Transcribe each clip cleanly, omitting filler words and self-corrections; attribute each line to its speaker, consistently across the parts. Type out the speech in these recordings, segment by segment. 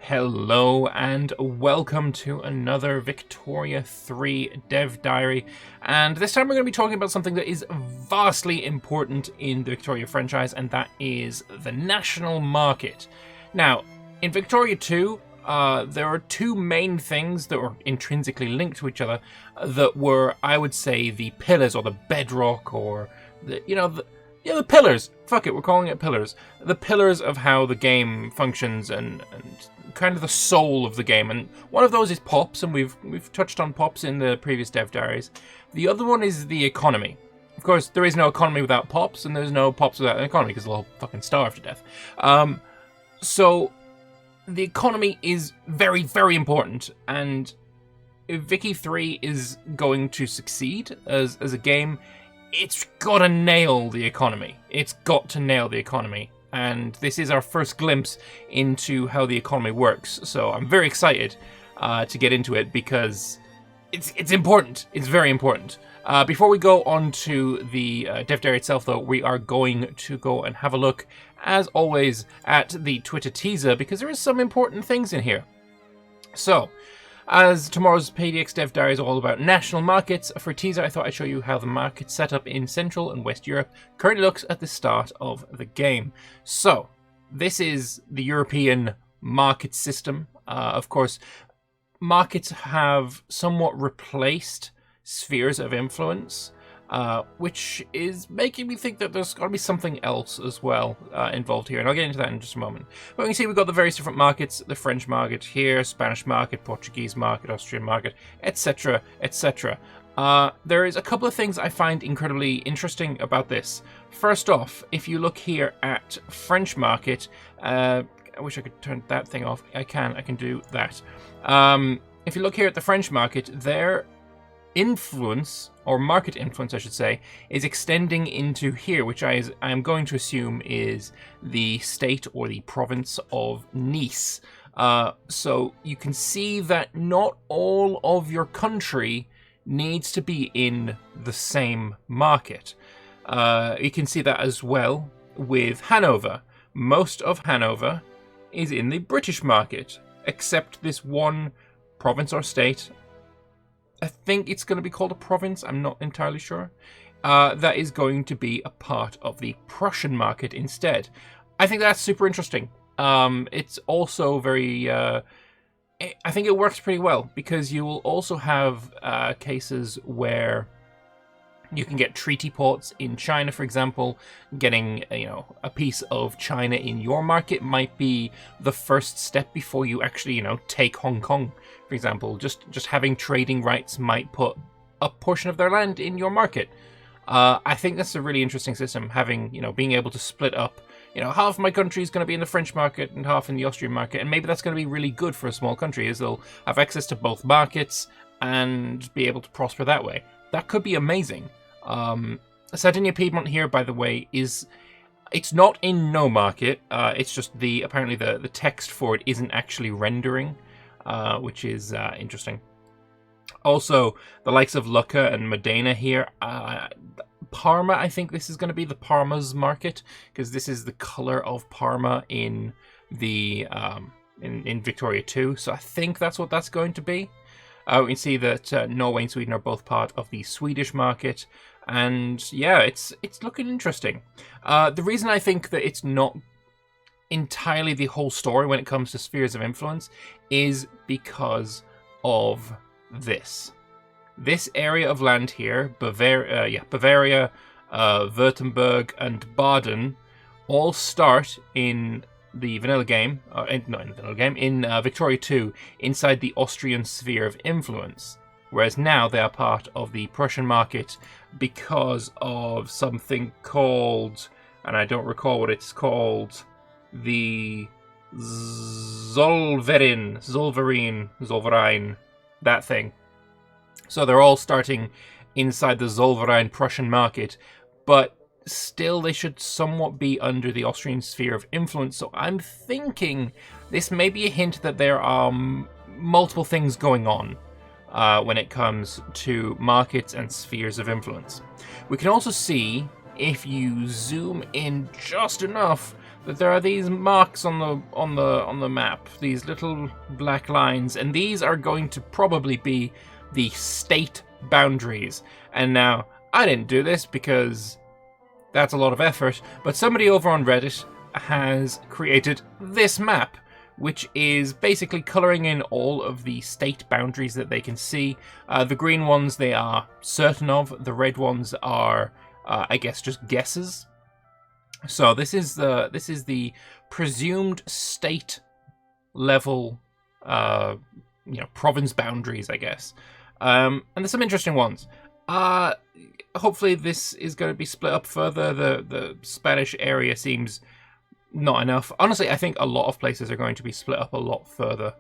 Speaker 1: Hello and welcome to another Victoria 3 Dev Diary, and this time we're going to be talking about something that is vastly important in the Victoria franchise, and that is the national market. Now, in Victoria 2, there are two main things that were intrinsically linked to each other that were, I would say, the pillars or the bedrock or the pillars. Fuck it, we're calling it pillars. The pillars of how the game functions and kind of the soul of the game. And one of those is pops, and we've touched on pops in the previous Dev Diaries. The other one is the economy. Of course, there is no economy without pops, and there's no pops without an economy because they'll all fucking starve to death. So the economy is very, very important, and if Vicky 3 is going to succeed as a game, it's got to nail the economy. It's got to nail the economy. And this is our first glimpse into how the economy works. So I'm very excited to get into it because it's important. It's very important. Before we go on to the Dev Diary itself, though, we are going to go and have a look, as always, at the Twitter teaser because there is some important things in here. So, as tomorrow's PDX Dev Diary is all about national markets, for a teaser I thought I'd show you how the market setup in Central and West Europe currently looks at the start of the game. So, this is the European market system. Of course, markets have somewhat replaced spheres of influence, which is making me think that there's got to be something else as well involved here, and I'll get into that in just a moment. But we can see we've got the various different markets: the French market here, Spanish market, Portuguese market, Austrian market, etc., etc. There is a couple of things I find incredibly interesting about this. First off, if you look here at French market, I wish I could turn that thing off. I can do that. If you look here at the French market, their influence, or market influence I should say, is extending into here, which I am going to assume is the state or the province of Nice. So you can see that not all of your country needs to be in the same market. You can see that as well with Hanover. Most of Hanover is in the British market, except this one province or state. I think it's going to be called a province, I'm not entirely sure. That is going to be a part of the Prussian market instead. I think that's super interesting. It's also very... I think it works pretty well, because you will also have cases where you can get treaty ports in China, for example. Getting a piece of China in your market might be the first step before you actually take Hong Kong, for example. Just having trading rights might put a portion of their land in your market. I think that's a really interesting system, having being able to split up. Half my country is going to be in the French market and half in the Austrian market, and maybe that's going to be really good for a small country, as they'll have access to both markets and be able to prosper that way. That could be amazing. Sardinia Piedmont here, by the way, it's not in no market. It's just apparently the text for it isn't actually rendering, which is interesting. Also, the likes of Lucca and Modena here. Parma, I think this is going to be the Parma's market, because this is the color of Parma in the in Victoria 2. So I think that's what that's going to be. We can see that Norway and Sweden are both part of the Swedish market. And yeah, it's looking interesting. The reason I think that it's not entirely the whole story when it comes to spheres of influence is because of this. This area of land here, Bavaria, Württemberg, and Baden, all start in the vanilla game, in Victoria 2, inside the Austrian sphere of influence. Whereas now they are part of the Prussian market because of something called, and I don't recall what it's called, the Zollverein, that thing. So they're all starting inside the Zollverein Prussian market, but still they should somewhat be under the Austrian sphere of influence. So I'm thinking this may be a hint that there are multiple things going on when it comes to markets and spheres of influence. We can also see, if you zoom in just enough, that there are these marks on the map, these little black lines, and these are going to probably be the state boundaries. And now, I didn't do this because that's a lot of effort, but somebody over on Reddit has created this map, which is basically coloring in all of the state boundaries that they can see. The green ones they are certain of, the red ones are, I guess, just guesses. So this is the presumed state level, province boundaries, I guess. And there's some interesting ones. Hopefully this is going to be split up further. The Spanish area seems not enough. Honestly, I think a lot of places are going to be split up a lot further.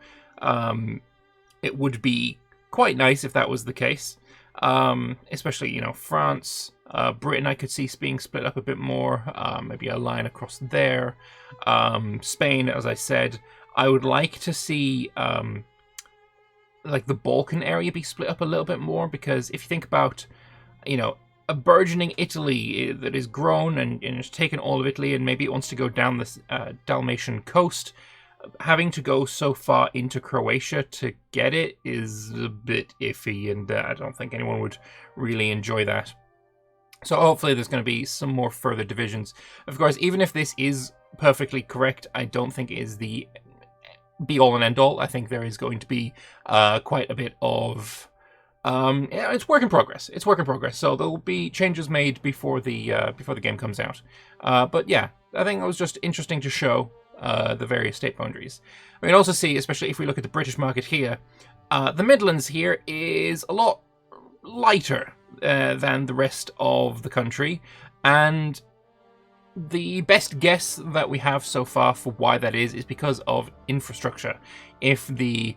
Speaker 1: It would be quite nice if that was the case. Especially, France, Britain I could see being split up a bit more. Maybe a line across there. Spain, as I said, I would like to see like the Balkan area be split up a little bit more, because if you think about, a burgeoning Italy that is grown and has taken all of Italy, and maybe it wants to go down this Dalmatian coast, having to go so far into Croatia to get it is a bit iffy, and I don't think anyone would really enjoy that. So hopefully there's going to be some more further divisions. Of course, even if this is perfectly correct, I don't think it is the be-all and end-all. I think there is going to be quite a bit of... it's work in progress. It's work in progress. So there'll be changes made before the game comes out. But yeah, I think it was just interesting to show the various state boundaries. We can also see, especially if we look at the British market here, the Midlands here is a lot lighter than the rest of the country, and the best guess that we have so far for why that is because of infrastructure. If the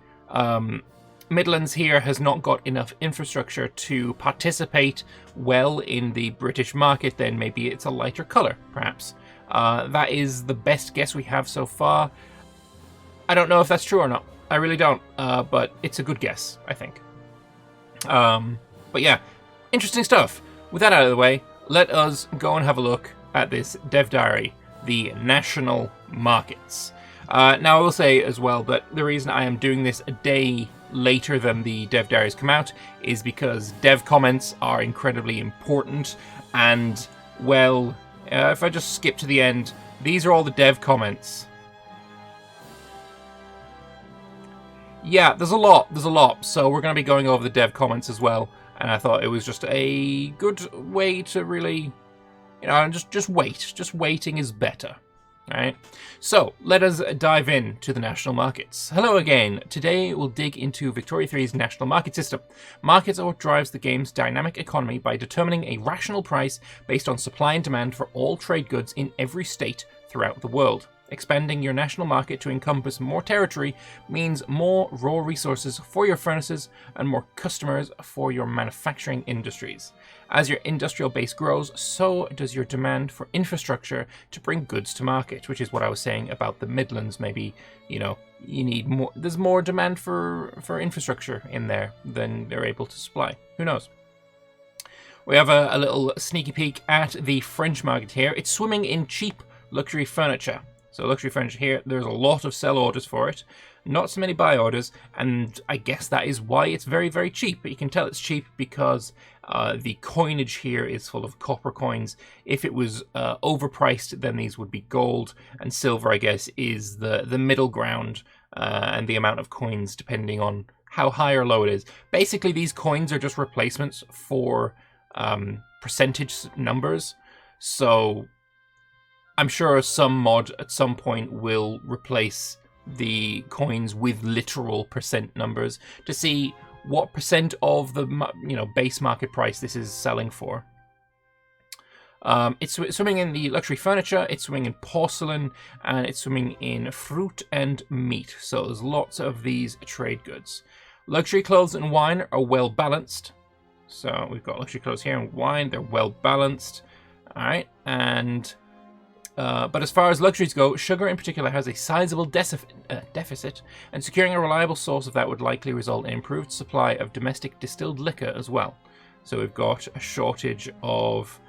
Speaker 1: Midlands here has not got enough infrastructure to participate well in the British market, then maybe it's a lighter colour, perhaps. That is the best guess we have so far. I don't know if that's true or not. I really don't, but it's a good guess, I think. But yeah, interesting stuff. With that out of the way, let us go and have a look at this dev diary, the national markets. Now, I will say as well that the reason I am doing this a day later than the dev diaries come out is because dev comments are incredibly important, and, well, if I just skip to the end, these are all the dev comments. Yeah, there's a lot, so we're going to be going over the dev comments as well, and I thought it was just a good way to really, just wait. Just waiting is better. Alright, so let us dive into the national markets. Hello again. Today we'll dig into Victoria 3's national market system. Markets are what drives the game's dynamic economy by determining a rational price based on supply and demand for all trade goods in every state throughout the world. Expanding your national market to encompass more territory means more raw resources for your furnaces and more customers for your manufacturing industries. As your industrial base grows, so does your demand for infrastructure to bring goods to market, which is what I was saying about the Midlands. Maybe, you need more, there's more demand for infrastructure in there than they're able to supply. Who knows? We have a little sneaky peek at the French market here. It's swimming in cheap luxury furniture. So luxury furniture here, there's a lot of sell orders for it, not so many buy orders, and I guess that is why it's very, very cheap. But you can tell it's cheap because the coinage here is full of copper coins. If it was overpriced, then these would be gold, and silver, I guess, is the middle ground, and the amount of coins depending on how high or low it is. Basically, these coins are just replacements for percentage numbers, so I'm sure some mod at some point will replace the coins with literal percent numbers to see what percent of the base market price this is selling for. It's swimming in the luxury furniture, it's swimming in porcelain, and it's swimming in fruit and meat. So there's lots of these trade goods. Luxury clothes and wine are well balanced. So we've got luxury clothes here and wine, they're well balanced. All right, and but as far as luxuries go, sugar in particular has a sizable deficit, and securing a reliable source of that would likely result in improved supply of domestic distilled liquor as well. So we've got a shortage of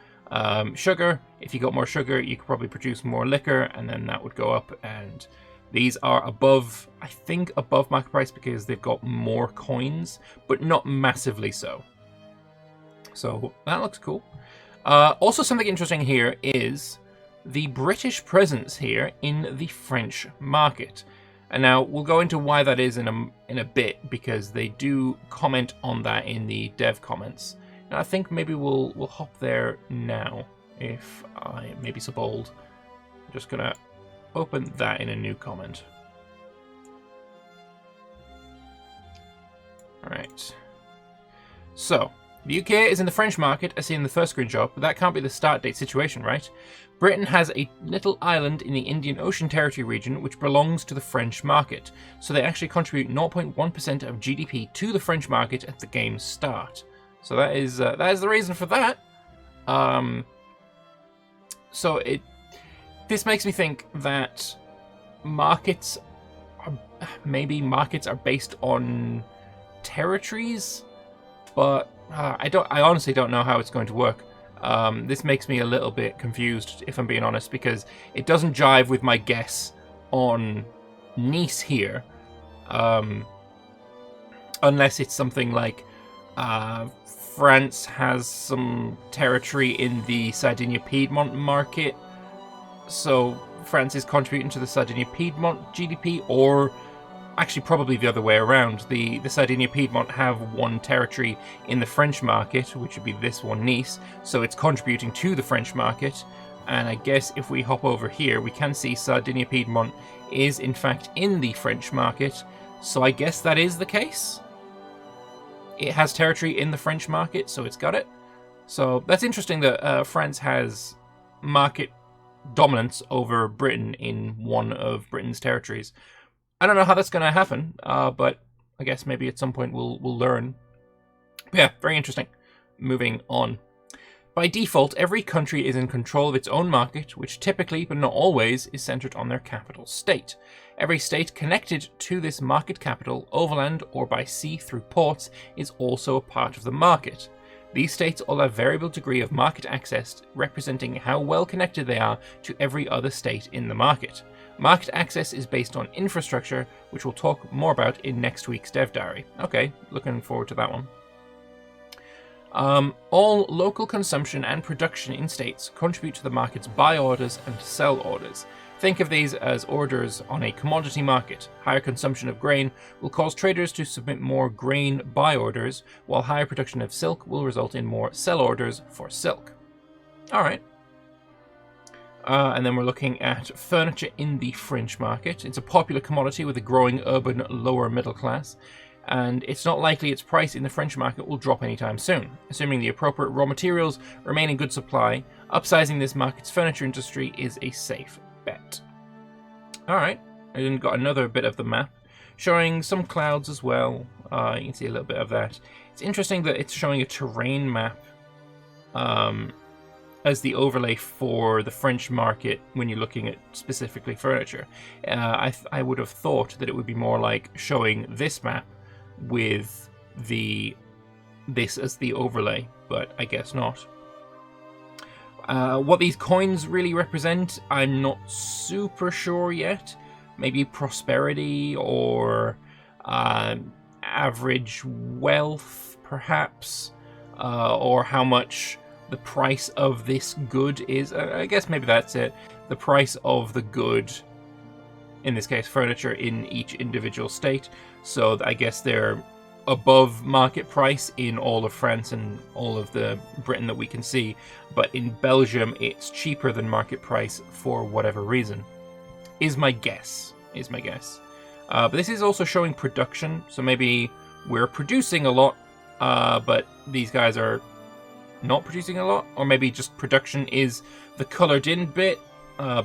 Speaker 1: Sugar, if you got more sugar, you could probably produce more liquor, and then that would go up. And these are above, I think, above market price because they've got more coins, but not massively so. So that looks cool. Also, something interesting here is the British presence here in the French market. And now we'll go into why that is in a bit, because they do comment on that in the dev comments. And I think maybe we'll hop there now, if I may be so bold. I'm just gonna open that in a new comment. All right. So the UK is in the French market, as seen in the first screenshot, but that can't be the start date situation, right? Britain has a little island in the Indian Ocean Territory region which belongs to the French market, so they actually contribute 0.1% of GDP to the French market at the game's start. So that is the reason for that. This makes me think that markets are based on territories, but I honestly don't know how it's going to work. This makes me a little bit confused, if I'm being honest, because it doesn't jive with my guess on Nice here, unless it's something like France has some territory in the Sardinia-Piedmont market, so France is contributing to the Sardinia-Piedmont GDP, or actually probably the other way around. The Sardinia-Piedmont have one territory in the French market, which would be this one, Nice, so it's contributing to the French market. And I guess if we hop over here, we can see Sardinia-Piedmont is in fact in the French market, so I guess that is the case. It has territory in the French market, so it's got it. So that's interesting that France has market dominance over Britain in one of Britain's territories. I don't know how that's going to happen, but I guess maybe at some point we'll learn. But yeah, very interesting. Moving on. By default, every country is in control of its own market, which typically, but not always, is centered on their capital state. Every state connected to this market capital, overland or by sea through ports, is also a part of the market. These states all have variable degree of market access, representing how well connected they are to every other state in the market. Market access is based on infrastructure, which we'll talk more about in next week's Dev Diary. Okay, looking forward to that one. All local consumption and production in states contribute to the market's buy orders and sell orders. Think of these as orders on a commodity market. Higher consumption of grain will cause traders to submit more grain buy orders, while higher production of silk will result in more sell orders for silk. All right. And then we're looking at furniture in the French market. It's a popular commodity with a growing urban lower middle class, and it's not likely its price in the French market will drop anytime soon. Assuming the appropriate raw materials remain in good supply, upsizing this market's furniture industry is a safe bet. Alright, I then got another bit of the map, showing some clouds as well. You can see a little bit of that. It's interesting that it's showing a terrain map as the overlay for the French market when you're looking at specifically furniture. I would have thought that it would be more like showing this map with this as the overlay, but I guess not. What these coins really represent, I'm not super sure yet. Maybe prosperity or average wealth, perhaps, or how much the price of this good is. I guess maybe that's it. The price of the good, in this case furniture, in each individual state. So I guess they're above market price in all of France and all of the Britain that we can see, but in Belgium it's cheaper than market price for whatever reason, is my guess. But this is also showing production, so maybe we're producing a lot, but these guys are not producing a lot, or maybe just production is the colored in bit.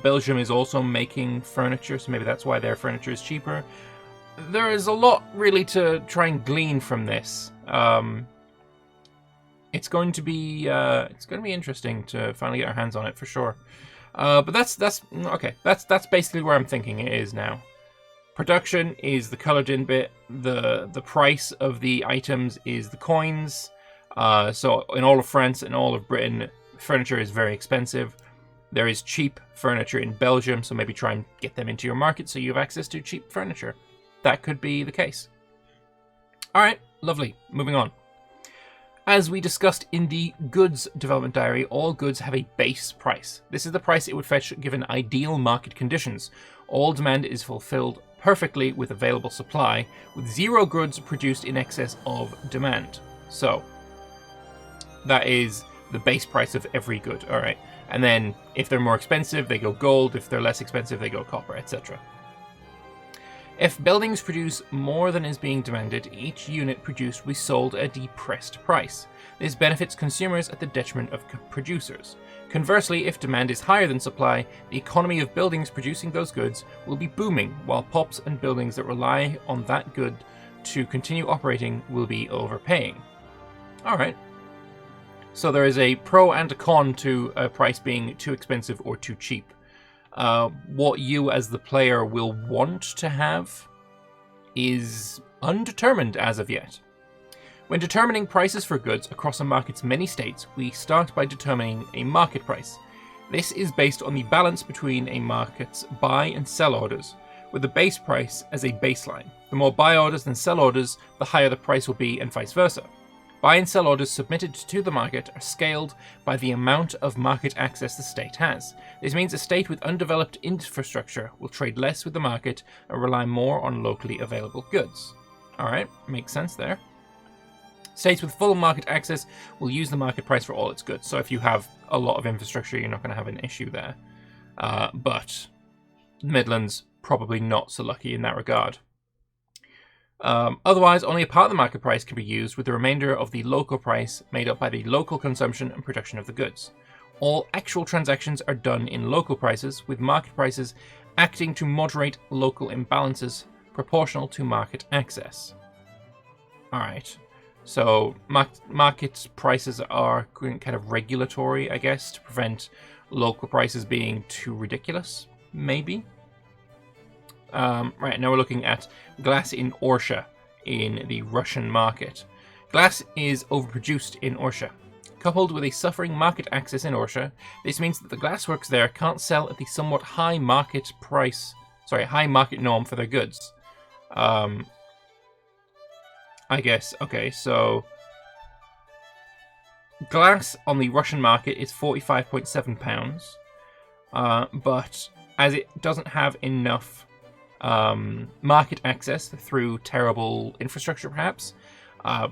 Speaker 1: Belgium is also making furniture, so maybe that's why their furniture is cheaper. There is a lot really to try and glean from this. It's going to be interesting to finally get our hands on it for sure. But that's okay. That's basically where I'm thinking it is now. Production is the colored in bit. The price of the items is the coins. So in all of France and all of Britain, furniture is very expensive. There is cheap furniture in Belgium, so maybe try and get them into your market so you have access to cheap furniture. That could be the case. Alright, lovely. Moving on. As we discussed in the goods development diary, all goods have a base price. This is the price it would fetch given ideal market conditions. All demand is fulfilled perfectly with available supply, with zero goods produced in excess of demand. So, that is the base price of every good, alright. And then, if they're more expensive, they go gold. If they're less expensive, they go copper, etc. If buildings produce more than is being demanded, each unit produced will be sold at a depressed price. This benefits consumers at the detriment of producers. Conversely, if demand is higher than supply, the economy of buildings producing those goods will be booming, while POPs and buildings that rely on that good to continue operating will be overpaying. Alright. So there is a pro and a con to a price being too expensive or too cheap. What you as the player will want to have is undetermined as of yet. When determining prices for goods across a market's many states, we start by determining a market price. This is based on the balance between a market's buy and sell orders, with the base price as a baseline. The more buy orders than sell orders, the higher the price will be, and vice versa. Buy and sell orders submitted to the market are scaled by the amount of market access the state has. This means a state with undeveloped infrastructure will trade less with the market and rely more on locally available goods. Alright, makes sense there. States with full market access will use the market price for all its goods. So if you have a lot of infrastructure, you're not going to have an issue there. But Midlands, probably not so lucky in that regard. Otherwise, only a part of the market price can be used, with the remainder of the local price made up by the local consumption and production of the goods. All actual transactions are done in local prices, with market prices acting to moderate local imbalances proportional to market access. Alright, so market prices are kind of regulatory, I guess, to prevent local prices being too ridiculous, maybe? Right, now we're looking at glass in Orsha in the Russian market. Glass is overproduced in Orsha. Coupled with a suffering market access in Orsha, this means that the glassworks there can't sell at the somewhat high market norm for their goods. I guess, okay, so glass on the Russian market is £45.7, but as it doesn't have enough market access through terrible infrastructure, perhaps.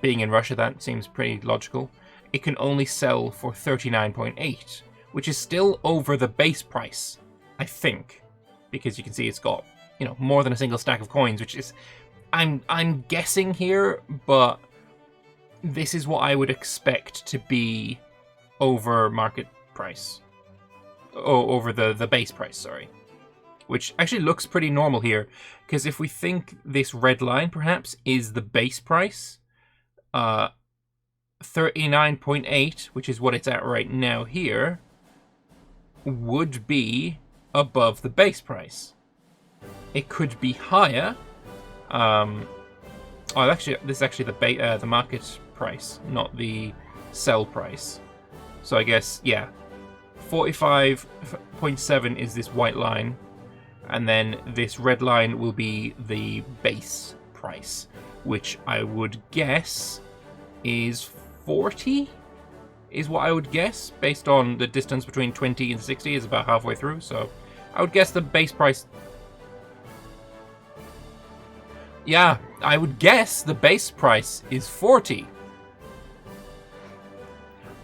Speaker 1: Being in Russia, that seems pretty logical. It can only sell for 39.8, which is still over the base price, I think, because you can see it's got, more than a single stack of coins, which is, I'm guessing here, but this is what I would expect to be over market price, over the base price, sorry. Which actually looks pretty normal here, because if we think this red line, perhaps, is the base price, 39.8, which is what it's at right now here, would be above the base price. It could be higher. Actually, this is actually the market price, not the sell price. So I guess, yeah, 45.7 is this white line. And then this red line will be the base price, which I would guess is 40, is what I would guess, based on the distance between 20 and 60 is about halfway through, so I would guess the base price... Yeah, I would guess the base price is 40.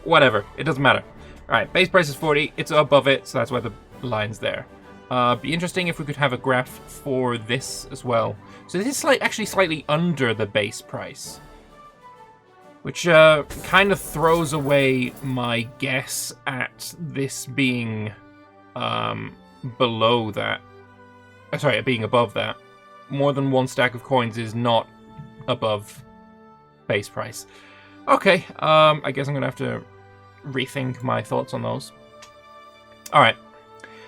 Speaker 1: Whatever, it doesn't matter. Alright, base price is 40, it's above it, so that's why the line's there. Be interesting if we could have a graph for this as well. So this is actually slightly under the base price, which kind of throws away my guess at this being below that. Sorry, being above that. More than one stack of coins is not above base price. Okay, I guess I'm gonna have to rethink my thoughts on those. Alright.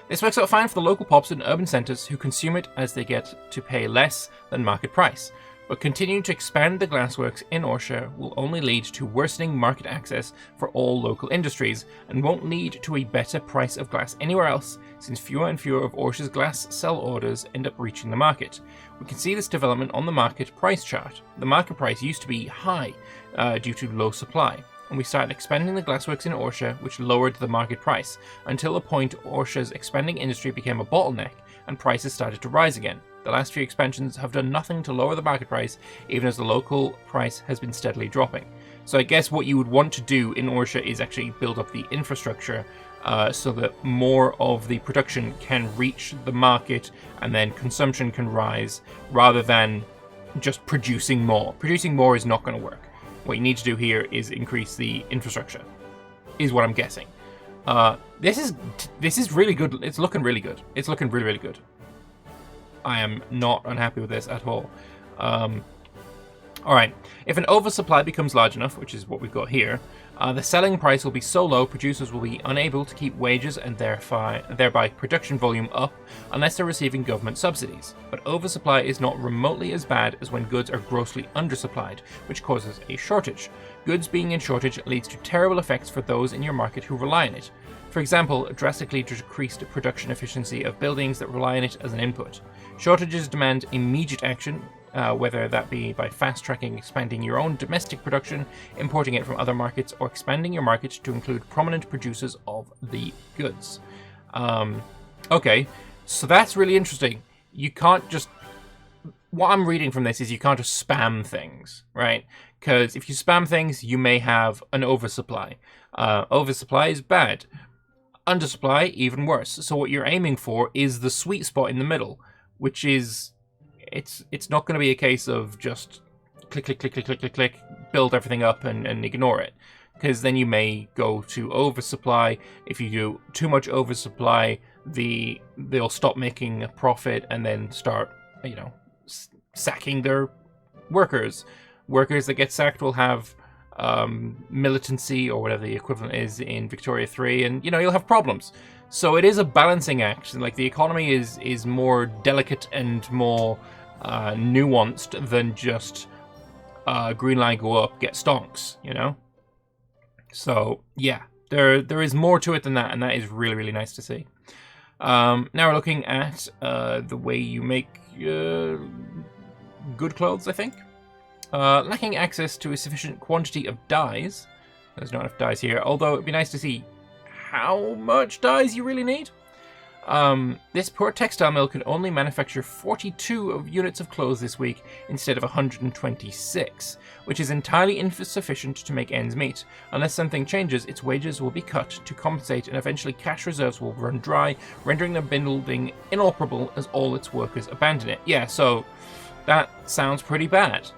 Speaker 1: This works out fine for the local POPs in urban centres who consume it as they get to pay less than market price. but continuing to expand the glassworks in Orsha will only lead to worsening market access for all local industries, and won't lead to a better price of glass anywhere else, since fewer and fewer of Orsha's glass cell orders end up reaching the market. We can see this development on the market price chart. The market price used to be high due to low supply, and we started expanding the glassworks in Orsha, which lowered the market price, until the point Orsha's expanding industry became a bottleneck and prices started to rise again. The last few expansions have done nothing to lower the market price, even as the local price has been steadily dropping. So I guess what you would want to do in Orsha is actually build up the infrastructure so that more of the production can reach the market and then consumption can rise, rather than just producing more. Producing more is not going to work. What you need to do here is increase the infrastructure, is what I'm guessing. This is really good. It's looking really good. It's looking really, really good. I am not unhappy with this at all. Alright, if an oversupply becomes large enough, which is what we've got here, the selling price will be so low producers will be unable to keep wages and thereby production volume up unless they're receiving government subsidies. But oversupply is not remotely as bad as when goods are grossly undersupplied, which causes a shortage. Goods being in shortage leads to terrible effects for those in your market who rely on it. For example, drastically decreased production efficiency of buildings that rely on it as an input. Shortages demand immediate action, whether that be by fast-tracking expanding your own domestic production, importing it from other markets, or expanding your market to include prominent producers of the goods. Okay, so that's really interesting. You can't just... What I'm reading from this is you can't just spam things, right? Because if you spam things, you may have an oversupply. Oversupply is bad. Undersupply, even worse. So what you're aiming for is the sweet spot in the middle, which is... It's not going to be a case of just click, click, click, click, click, click, click, build everything up and ignore it. Because then you may go to oversupply. If you do too much oversupply, they'll stop making a profit and then start, sacking their workers. Workers that get sacked will have militancy, or whatever the equivalent is in Victoria 3, and you'll have problems. So it is a balancing act. Like, the economy is more delicate and more nuanced than just green line go up, get stonks, So yeah, there is more to it than that, and that is really, really nice to see. Now we're looking at the way you make good clothes, I think. Lacking access to a sufficient quantity of dyes. There's not enough dyes here, although it'd be nice to see how much dyes you really need. This poor textile mill can only manufacture 42 units of clothes this week instead of 126, which is entirely insufficient to make ends meet. Unless something changes, its wages will be cut to compensate, and eventually cash reserves will run dry, rendering the building inoperable as all its workers abandon it. Yeah, so that sounds pretty bad.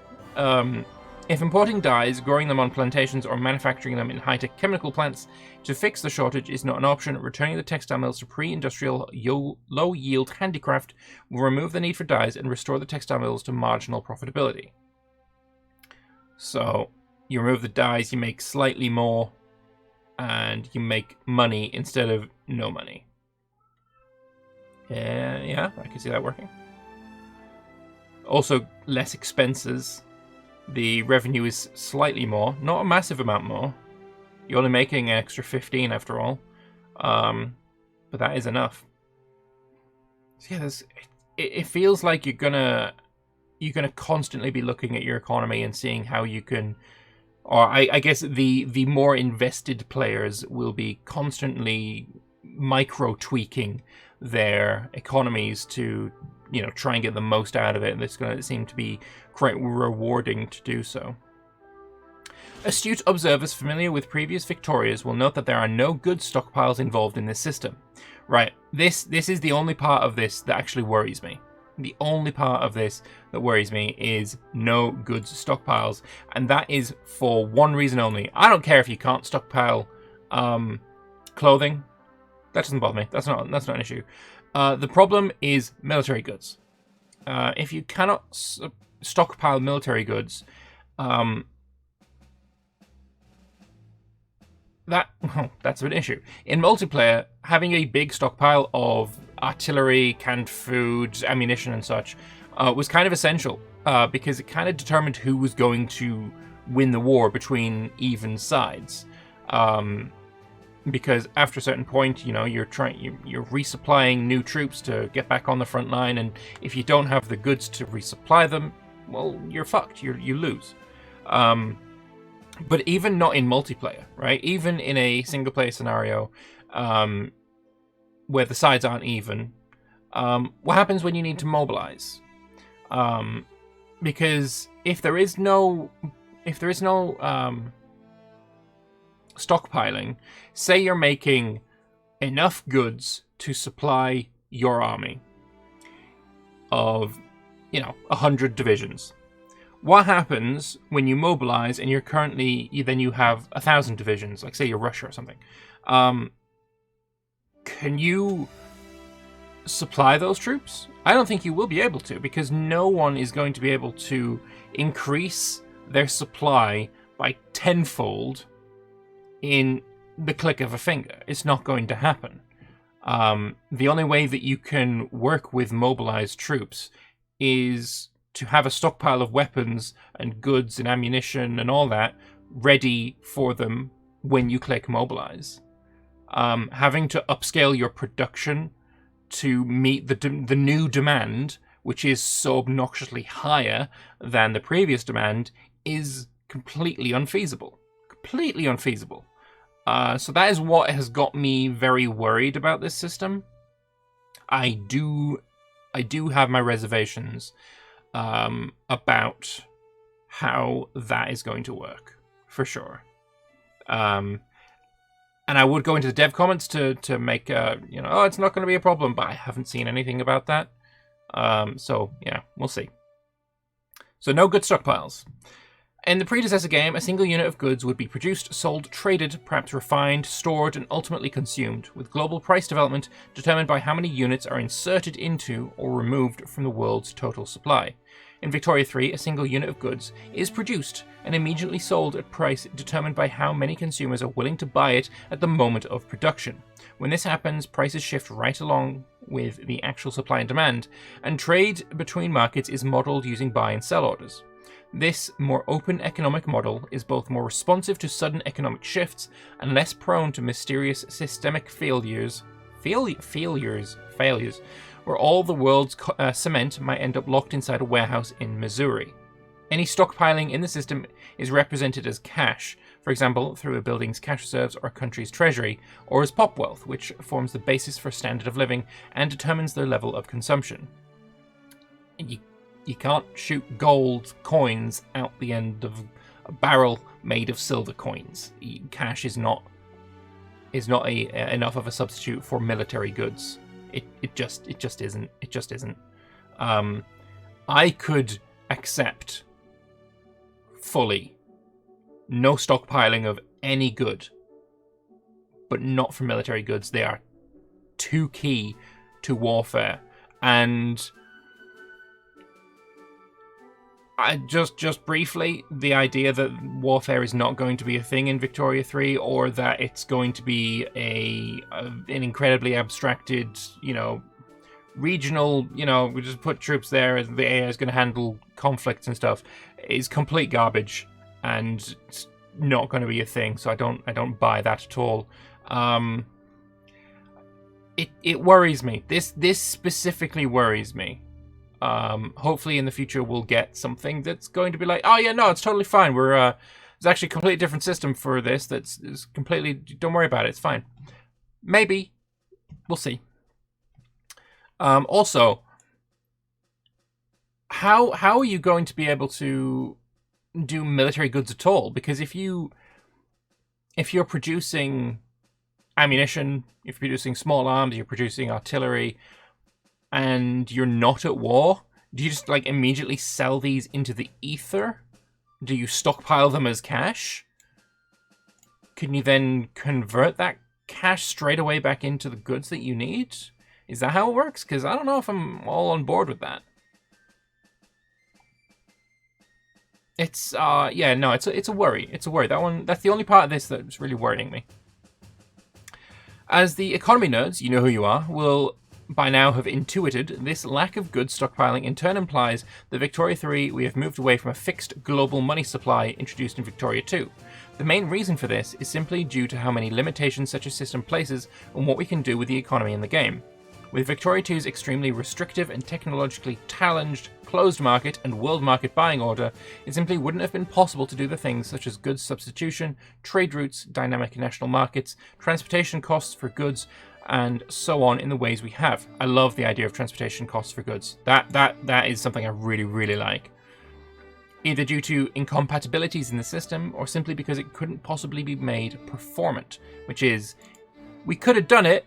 Speaker 1: If importing dyes, growing them on plantations, or manufacturing them in high-tech chemical plants to fix the shortage is not an option, returning the textile mills to pre-industrial, low-yield handicraft will remove the need for dyes and restore the textile mills to marginal profitability. So, you remove the dyes, you make slightly more, and you make money instead of no money. Yeah, I can see that working. Also, less expenses. The revenue is slightly more, not a massive amount more. You're only making an extra 15 after all, but that is enough. So yeah, it feels like you're gonna constantly be looking at your economy and seeing how you can, or I guess the more invested players will be constantly micro tweaking their economies to try and get the most out of it, and it's going to seem to be quite rewarding to do so. Astute observers familiar with previous Victorias will note that there are no goods stockpiles involved in this system. Right, this is the only part of this that actually worries me. The only part of this that worries me is no goods stockpiles, and that is for one reason only. I don't care if you can't stockpile clothing. That doesn't bother me. That's not an issue. The problem is military goods. If you cannot stockpile military goods, that's an issue. In multiplayer, having a big stockpile of artillery, canned foods, ammunition and such was kind of essential because it kind of determined who was going to win the war between even sides. Because after a certain point, you're resupplying new troops to get back on the front line, and if you don't have the goods to resupply them, well, you're fucked. You lose. But even not in multiplayer, right? Even in a single player scenario, where the sides aren't even, what happens when you need to mobilize? Because if there is no stockpiling, say you're making enough goods to supply your army of 100 divisions. What happens when you mobilize and you have 1,000 divisions, like say you're Russia or something? Can you supply those troops? I don't think you will be able to, because no one is going to be able to increase their supply by tenfold in the click of a finger. It's not going to happen. The only way that you can work with mobilized troops is to have a stockpile of weapons and goods and ammunition and all that ready for them when you click mobilize. Having to upscale your production to meet the new demand, which is so obnoxiously higher than the previous demand, is completely unfeasible. Completely unfeasible. So that is what has got me very worried about this system. I do have my reservations about how that is going to work, for sure. And I would go into the dev comments to make it's not going to be a problem, but I haven't seen anything about that. So yeah, we'll see. So no good stockpiles. In the predecessor game, a single unit of goods would be produced, sold, traded, perhaps refined, stored, and ultimately consumed, with global price development determined by how many units are inserted into or removed from the world's total supply. In Victoria 3, a single unit of goods is produced and immediately sold at price determined by how many consumers are willing to buy it at the moment of production. When this happens, prices shift right along with the actual supply and demand, and trade between markets is modelled using buy and sell orders. This more open economic model is both more responsive to sudden economic shifts and less prone to mysterious systemic failures, where all the world's cement might end up locked inside a warehouse in Missouri. Any stockpiling in the system is represented as cash, for example, through a building's cash reserves or a country's treasury, or as pop wealth, which forms the basis for standard of living and determines their level of consumption. You can't shoot gold coins out the end of a barrel made of silver coins. Cash is not enough of a substitute for military goods. It just isn't. It just isn't. I could accept fully no stockpiling of any good, but not for military goods. They are too key to warfare, and just briefly, the idea that warfare is not going to be a thing in Victoria 3, or that it's going to be an incredibly abstracted, regional, we just put troops there and the AI is going to handle conflicts and stuff, is complete garbage and it's not going to be a thing. So I don't buy that at all. It worries me. This specifically worries me. Hopefully in the future we'll get something that's going to be like, oh yeah, no, it's totally fine. There's actually a completely different system for this that's completely, don't worry about it, it's fine. Maybe. We'll see. Also, how are you going to be able to do military goods at all? Because if you're producing ammunition, if you're producing small arms, you're producing artillery, and you're not at war, do you just immediately sell these into the ether? Do you stockpile them as cash? Can you then convert that cash straight away back into the goods that you need? Is that how it works? Because I don't know if I'm all on board with that. It's it's a worry. It's a worry. That's the only part of this that's really worrying me. As the economy nerds, you know who you are, will by now have intuited, this lack of goods stockpiling in turn implies that Victoria 3 we have moved away from a fixed global money supply introduced in Victoria 2. The main reason for this is simply due to how many limitations such a system places on what we can do with the economy in the game. With Victoria 2's extremely restrictive and technologically challenged closed market and world market buying order, it simply wouldn't have been possible to do the things such as goods substitution, trade routes, dynamic national markets, transportation costs for goods, and so on in the ways we have. I love the idea of transportation costs for goods. That is something I really, really like. Either due to incompatibilities in the system, or simply because it couldn't possibly be made performant, which is, we could have done it,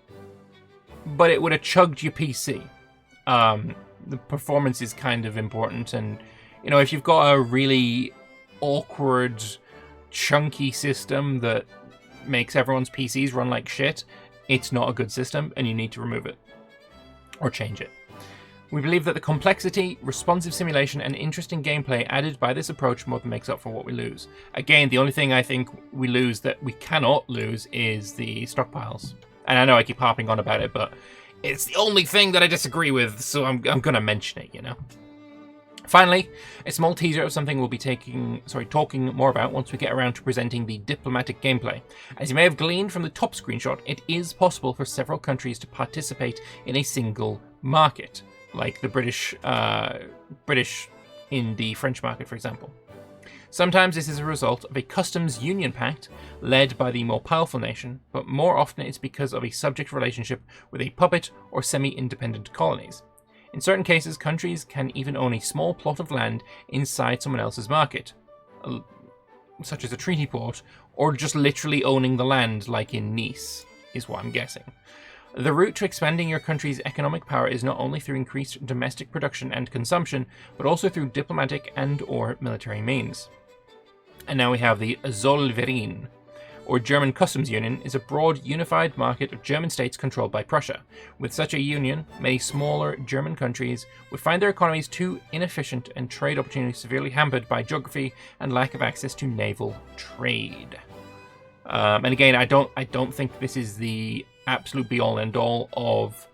Speaker 1: but it would have chugged your PC. The performance is kind of important, and you know, if you've got a really awkward, chunky system that makes everyone's PCs run like shit, it's not a good system, and you need to remove it or change it. We believe that the complexity, responsive simulation, and interesting gameplay added by this approach more than makes up for what we lose. Again, the only thing I think we lose that we cannot lose is the stockpiles. And I know I keep harping on about it, but it's the only thing that I disagree with, so I'm going to mention it, you know. Finally, a small teaser of something we'll be talking more about once we get around to presenting the diplomatic gameplay. As you may have gleaned from the top screenshot, it is possible for several countries to participate in a single market, like the British in the French market, for example. Sometimes this is a result of a customs union pact led by the more powerful nation, but more often it's because of a subject relationship with a puppet or semi-independent colonies. In certain cases, countries can even own a small plot of land inside someone else's market, such as a treaty port, or just literally owning the land, like in Nice, is what I'm guessing. The route to expanding your country's economic power is not only through increased domestic production and consumption, but also through diplomatic and/or military means. And now we have the Zollverein, or German Customs Union, is a broad, unified market of German states controlled by Prussia. With such a union, many smaller German countries would find their economies too inefficient and trade opportunities severely hampered by geography and lack of access to naval trade. And again, I don't think this is the absolute be-all and all of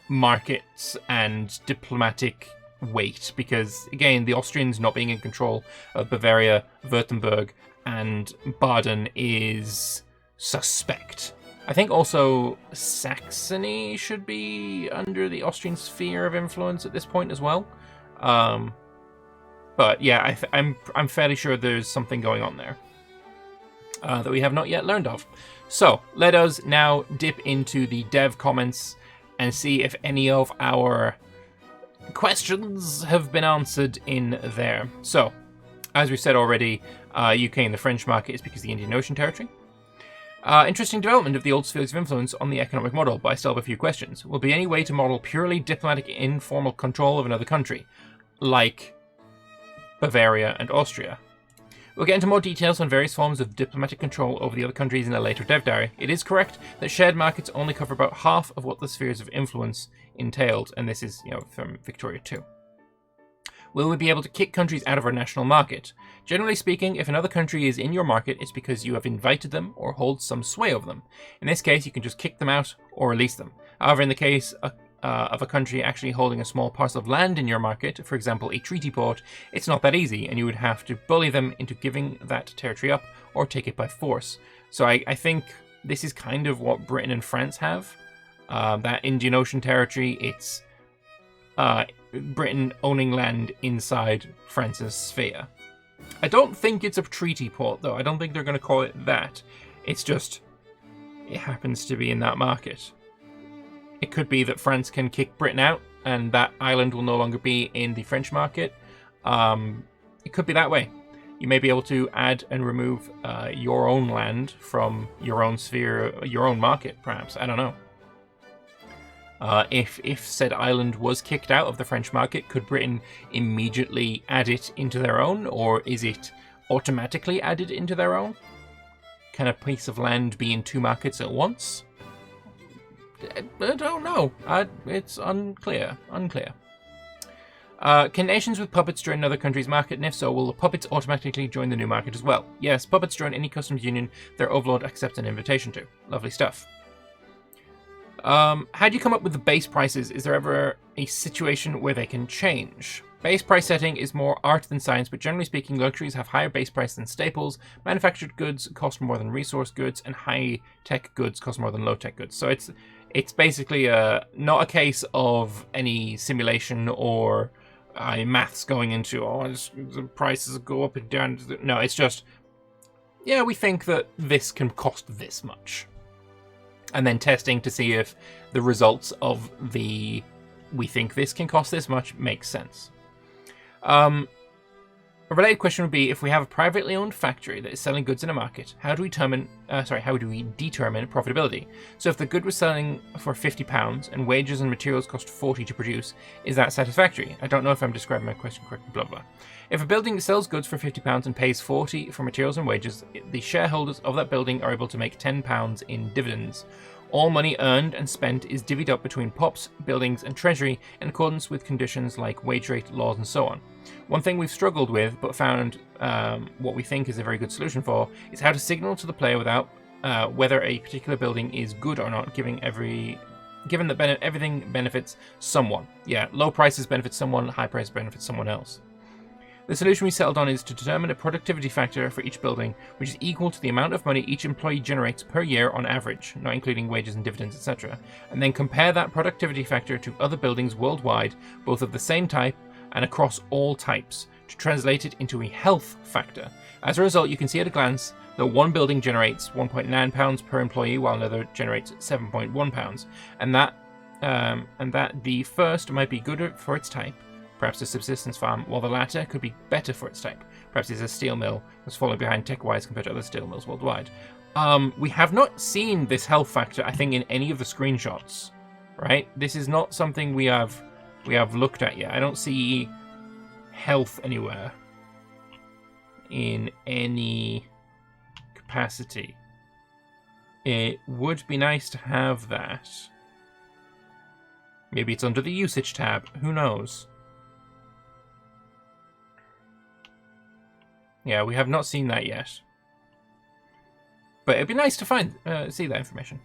Speaker 1: markets and diplomatic weight, because again, the Austrians not being in control of Bavaria, Württemberg, and Baden is suspect. I think also Saxony should be under the Austrian sphere of influence at this point as well. But yeah, I'm fairly sure there's something going on there that we have not yet learned of. So let us now dip into the dev comments and see if any of our questions have been answered in there. So, as we said already, UK and the French market is because of the Indian Ocean territory. Interesting development of the old spheres of influence on the economic model, but I still have a few questions. Will there be any way to model purely diplomatic informal control of another country, like Bavaria and Austria? We'll get into more details on various forms of diplomatic control over the other countries in a later dev diary. It is correct that shared markets only cover about half of what the spheres of influence entailed, and this is, from Victoria 2. Will we be able to kick countries out of our national market? Generally speaking, if another country is in your market, it's because you have invited them or hold some sway over them. In this case, you can just kick them out or release them. However, in the case of a country actually holding a small parcel of land in your market, for example a treaty port, it's not that easy, and you would have to bully them into giving that territory up or take it by force. So I think this is kind of what Britain and France have. That Indian Ocean territory, it's Britain owning land inside France's sphere. I don't think it's a treaty port, though. I don't think they're going to call it that. It's just, it happens to be in that market. It could be that France can kick Britain out, and that island will no longer be in the French market. It could be that way. You may be able to add and remove your own land from your own sphere, your own market, perhaps. I don't know. If said island was kicked out of the French market, could Britain immediately add it into their own, or is it automatically added into their own? Can a piece of land be in two markets at once? I don't know. It's unclear. Can nations with puppets join another country's market, and if so, will the puppets automatically join the new market as well? Yes, puppets join any customs union their overlord accepts an invitation to. Lovely stuff. How do you come up with the base prices? Is there ever a situation where they can change? Base price setting is more art than science, but generally speaking, luxuries have higher base price than staples. Manufactured goods cost more than resource goods, and high-tech goods cost more than low-tech goods. So it's basically not a case of any simulation or maths going into, the prices go up and down. No, it's just, yeah, we think that this can cost this much. And then testing to see if the results of we think this can cost this much makes sense. A related question would be, if we have a privately owned factory that is selling goods in a market, how do we determine profitability? So if the good was selling for £50 and wages and materials cost 40 to produce, is that satisfactory? I don't know if I'm describing my question correctly, blah, blah. If a building sells goods for £50 and pays 40 for materials and wages, the shareholders of that building are able to make £10 in dividends. All money earned and spent is divvied up between POPs, buildings, and treasury in accordance with conditions like wage rate, laws, and so on. One thing we've struggled with, but found what we think is a very good solution for, is how to signal to the player without whether a particular building is good or not, given that everything benefits someone. Yeah, low prices benefit someone, high prices benefit someone else. The solution we settled on is to determine a productivity factor for each building, which is equal to the amount of money each employee generates per year on average, not including wages and dividends, etc., and then compare that productivity factor to other buildings worldwide, both of the same type and across all types, to translate it into a health factor. As a result, you can see at a glance that one building generates £1.9 per employee, while another generates £7.1, and that the first might be good for its type, perhaps a subsistence farm, while the latter could be better for its type. Perhaps it's a steel mill that's falling behind tech-wise compared to other steel mills worldwide. We have not seen this health factor, I think, in any of the screenshots, right? This is not something we have looked at yet. I don't see health anywhere in any capacity. It would be nice to have that. Maybe it's under the usage tab. Who knows? Yeah, we have not seen that yet. But it'd be nice to see that information.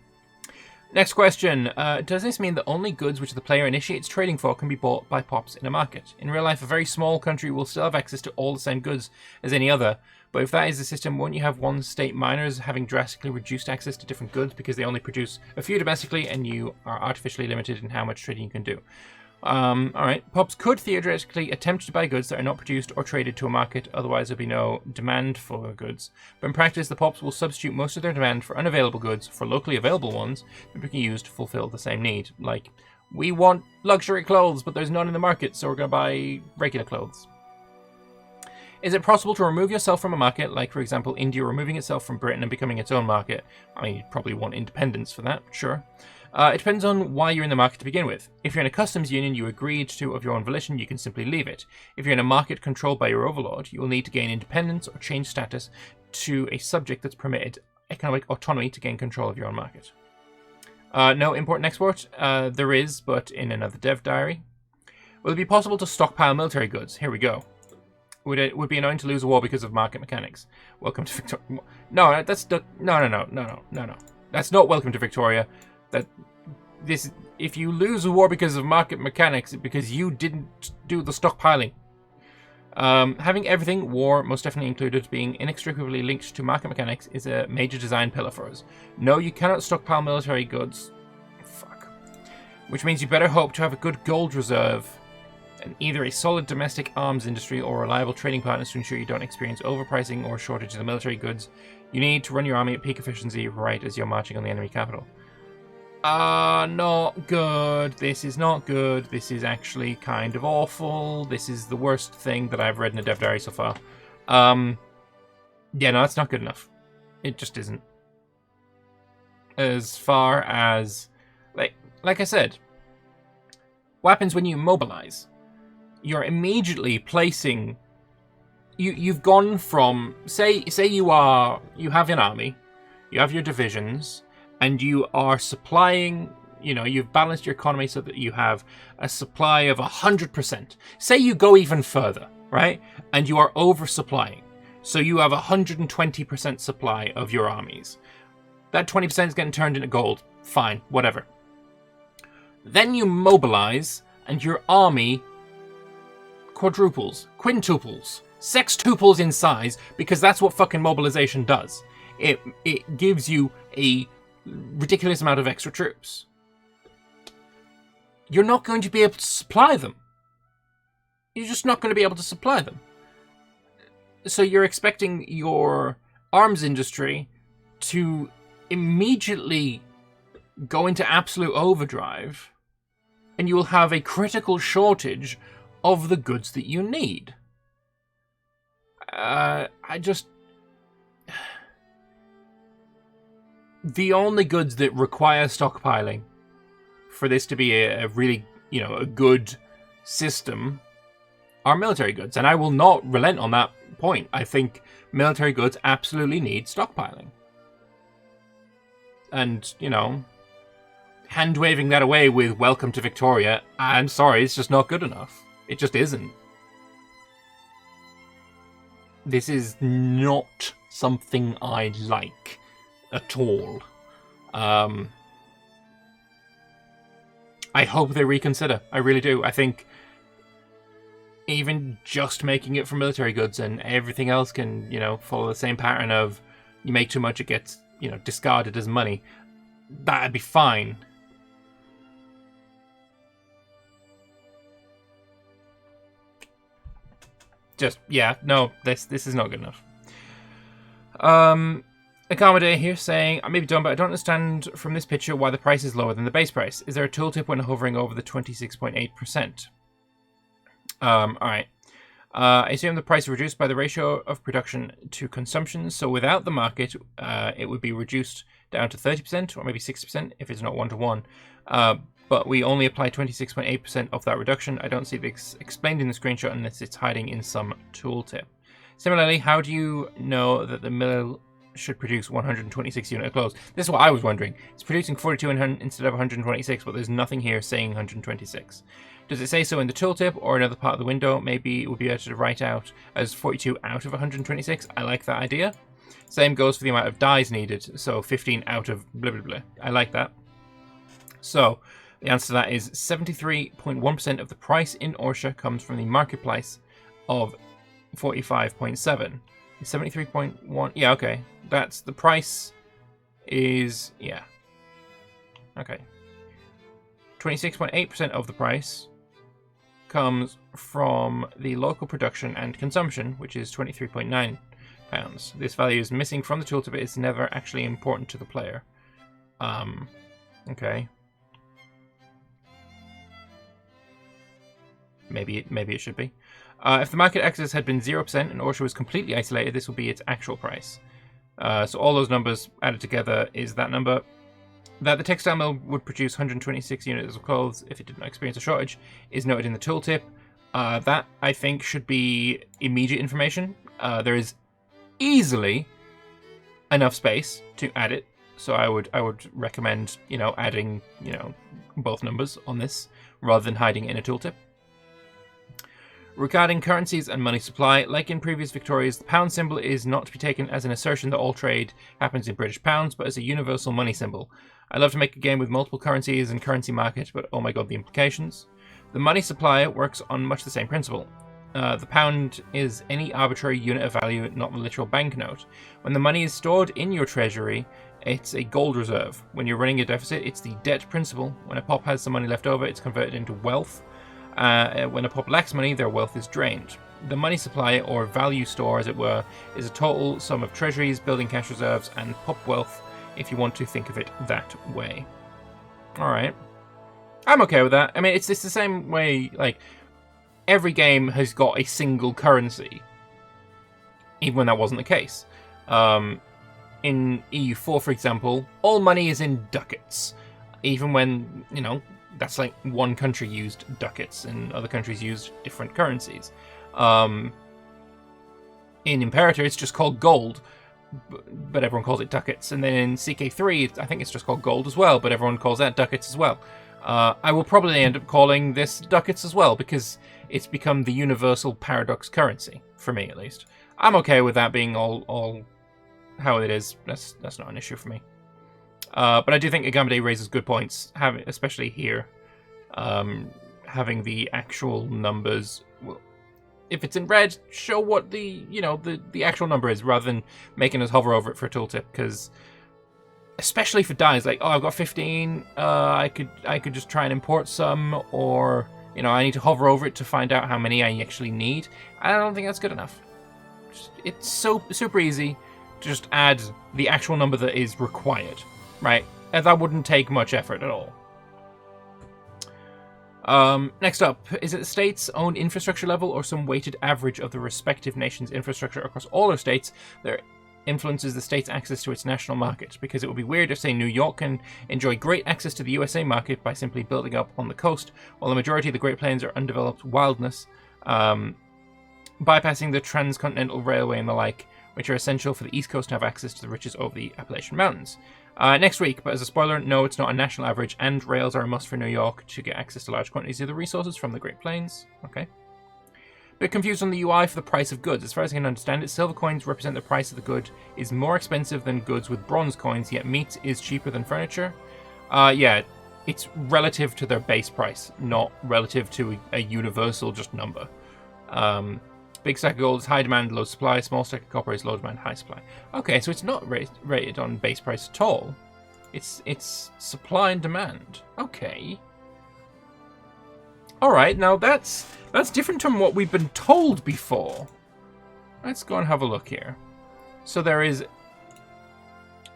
Speaker 1: Next question. Does this mean that only goods which the player initiates trading for can be bought by POPs in a market? In real life, a very small country will still have access to all the same goods as any other. But if that is the system, won't you have one state miners having drastically reduced access to different goods because they only produce a few domestically and you are artificially limited in how much trading you can do? Alright, POPs could theoretically attempt to buy goods that are not produced or traded to a market, otherwise there'd be no demand for goods. But in practice, the POPs will substitute most of their demand for unavailable goods for locally available ones that can be used to fulfill the same need. Like, we want luxury clothes, but there's none in the market, so we're going to buy regular clothes. Is it possible to remove yourself from a market, like, for example, India removing itself from Britain and becoming its own market? I mean, you'd probably want independence for that, sure. It depends on why you're in the market to begin with. If you're in a customs union you agreed to of your own volition, you can simply leave it. If you're in a market controlled by your overlord, you will need to gain independence or change status to a subject that's permitted economic autonomy to gain control of your own market. No import and export? There is, but in another dev diary. Will it be possible to stockpile military goods? Here we go. Would it be annoying to lose a war because of market mechanics? Welcome to Victoria. No, that's no. That's not welcome to Victoria. If you lose a war because of market mechanics, it's because you didn't do the stockpiling. Having everything, war most definitely included, being inextricably linked to market mechanics is a major design pillar for us. No, you cannot stockpile military goods. Fuck. Which means you better hope to have a good gold reserve and either a solid domestic arms industry or reliable trading partners to ensure you don't experience overpricing or shortages of military goods. You need to run your army at peak efficiency right as you're marching on the enemy capital. Not good. This is not good. This is actually kind of awful. This is the worst thing that I've read in a dev diary so far. Yeah, no, that's not good enough. It just isn't. As far as, like I said, what happens when you mobilize? You're immediately placing. You've gone from say you have an army, you have your divisions. And you are supplying, you've balanced your economy so that you have a supply of 100%. Say you go even further, right? And you are oversupplying. So you have 120% supply of your armies. That 20% is getting turned into gold. Fine, whatever. Then you mobilize, and your army quadruples, quintuples, sextuples in size, because that's what fucking mobilization does. It gives you a ridiculous amount of extra troops. You're not going to be able to supply them. You're just not going to be able to supply them. So you're expecting your arms industry to immediately go into absolute overdrive, and you will have a critical shortage of the goods that you need. The only goods that require stockpiling for this to be a really, a good system are military goods, and I will not relent on that point. I think military goods absolutely need stockpiling. And, hand-waving that away with welcome to Victoria, I'm sorry, it's just not good enough. It just isn't. This is not something I like at all. I hope they reconsider. I really do. I think even just making it for military goods and everything else can, follow the same pattern of you make too much, it gets, discarded as money. That'd be fine. Just, this is not good enough. Accommodate here saying, I may be done, but I don't understand from this picture why the price is lower than the base price. Is there a tooltip when hovering over the 26.8%? Alright. I assume the price is reduced by the ratio of production to consumption, so without the market, it would be reduced down to 30% or maybe 60% if it's not 1-to-1. But we only apply 26.8% of that reduction. I don't see this explained in the screenshot unless it's hiding in some tooltip. Similarly, how do you know that the mill should produce 126 unit of clothes? This is what I was wondering. It's producing 42 instead of 126, but there's nothing here saying 126. Does it say so in the tooltip or another part of the window? Maybe it would be better to write out as 42 out of 126. I like that idea. Same goes for the amount of dyes needed. So 15 out of blah, blah, blah. I like that. So the answer to that is 73.1% of the price in Orsha comes from the market price of 45.7. 73.1. Yeah, okay. That's the price is, yeah. Okay. 26.8% of the price comes from the local production and consumption, which is £23.9. This value is missing from the tooltip, but it's never actually important to the player. Okay. Maybe it should be. If the market access had been 0% and Orsha was completely isolated, this will be its actual price. So all those numbers added together is that number. That the textile mill would produce 126 units of clothes if it did not experience a shortage is noted in the tooltip. That, I think, should be immediate information. There is easily enough space to add it, so I would recommend, adding, both numbers on this rather than hiding it in a tooltip. Regarding currencies and money supply, like in previous Victorias, the pound symbol is not to be taken as an assertion that all trade happens in British pounds, but as a universal money symbol. I love to make a game with multiple currencies and currency market, but oh my god, the implications. The money supply works on much the same principle. The pound is any arbitrary unit of value, not the literal banknote. When the money is stored in your treasury, it's a gold reserve. When you're running a deficit, it's the debt principle. When a pop has some money left over, it's converted into wealth. When a pop lacks money, their wealth is drained. The money supply, or value store as it were, is a total sum of treasuries, building cash reserves, and pop wealth, if you want to think of it that way. Alright. I'm okay with that. I mean, it's the same way, like, every game has got a single currency, even when that wasn't the case. In EU4, for example, all money is in ducats, even when, that's like one country used ducats and other countries used different currencies. In Imperator, it's just called gold, but everyone calls it ducats. And then in CK3, I think it's just called gold as well, but everyone calls that ducats as well. I will probably end up calling this ducats as well, because it's become the universal paradox currency, for me at least. I'm okay with that being all how it is. That's not an issue for me. But I do think Agamede raises good points, especially here. Having the actual numbers, well, if it's in red, show what the actual number is, rather than making us hover over it for a tooltip. Because especially for dyes, like, oh, I've got 15, I could just try and import some, or I need to hover over it to find out how many I actually need. I don't think that's good enough. It's so super easy to just add the actual number that is required, right? And that wouldn't take much effort at all. Next up, is it the state's own infrastructure level or some weighted average of the respective nation's infrastructure across all their states that influences the state's access to its national market? Because it would be weird if, say, New York can enjoy great access to the USA market by simply building up on the coast, while the majority of the Great Plains are undeveloped wilderness, bypassing the transcontinental railway and the like, which are essential for the East Coast to have access to the riches over the Appalachian Mountains. Next week, but as a spoiler, no, it's not a national average, and rails are a must for New York to get access to large quantities of the resources from the Great Plains. Okay. Bit confused on the UI for the price of goods. As far as I can understand it, silver coins represent the price of the good is more expensive than goods with bronze coins, yet meat is cheaper than furniture. Yeah, it's relative to their base price, not relative to a universal just number. Big stack of gold is high demand, low supply. Small stack of copper is low demand, high supply. Okay, so it's not rated on base price at all. It's supply and demand. Okay. All right, now that's different from what we've been told before. Let's go and have a look here. So there is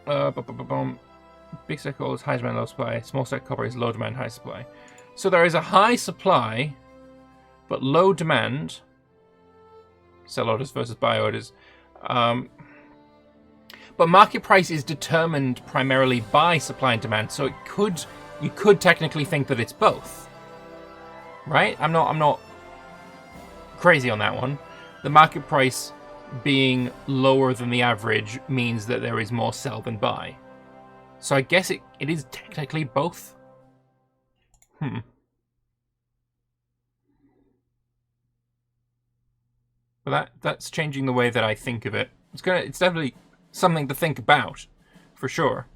Speaker 1: big stack of gold is high demand, low supply. Small stack of copper is low demand, high supply. So there is a high supply, but low demand. Sell orders versus buy orders. But market price is determined primarily by supply and demand, so you could technically think that it's both. Right? I'm not crazy on that one. The market price being lower than the average means that there is more sell than buy. So I guess it is technically both. But that's changing the way that I think of it. It's definitely something to think about, for sure.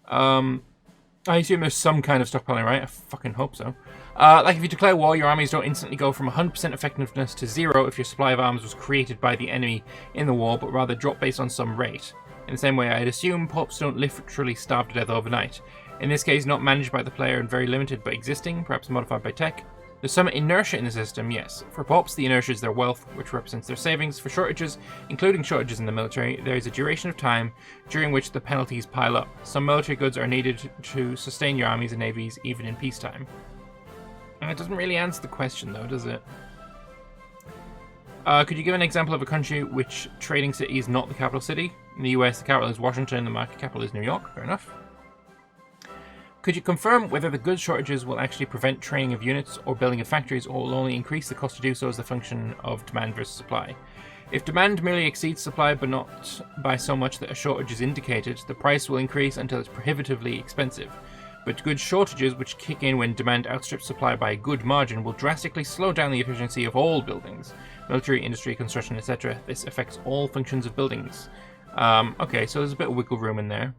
Speaker 1: I assume there's some kind of stockpiling, right? I fucking hope so. Like if you declare war, your armies don't instantly go from 100% effectiveness to 0 if your supply of arms was created by the enemy in the war, but rather drop based on some rate. In the same way, I'd assume pops don't literally starve to death overnight. In this case, not managed by the player and very limited but existing, perhaps modified by tech. There's some inertia in the system, yes. For pops, the inertia is their wealth, which represents their savings. For shortages, including shortages in the military, there is a duration of time during which the penalties pile up. Some military goods are needed to sustain your armies and navies, even in peacetime. And it doesn't really answer the question, though, does it? Could you give an example of a country which trading city is not the capital city? In the US, the capital is Washington, the market capital is New York. Fair enough. Could you confirm whether the goods shortages will actually prevent training of units or building of factories, or will only increase the cost to do so as a function of demand versus supply? If demand merely exceeds supply but not by so much that a shortage is indicated, the price will increase until it's prohibitively expensive. But goods shortages, which kick in when demand outstrips supply by a good margin, will drastically slow down the efficiency of all buildings. Military, industry, construction, etc. This affects all functions of buildings. Okay, so there's a bit of wiggle room in there.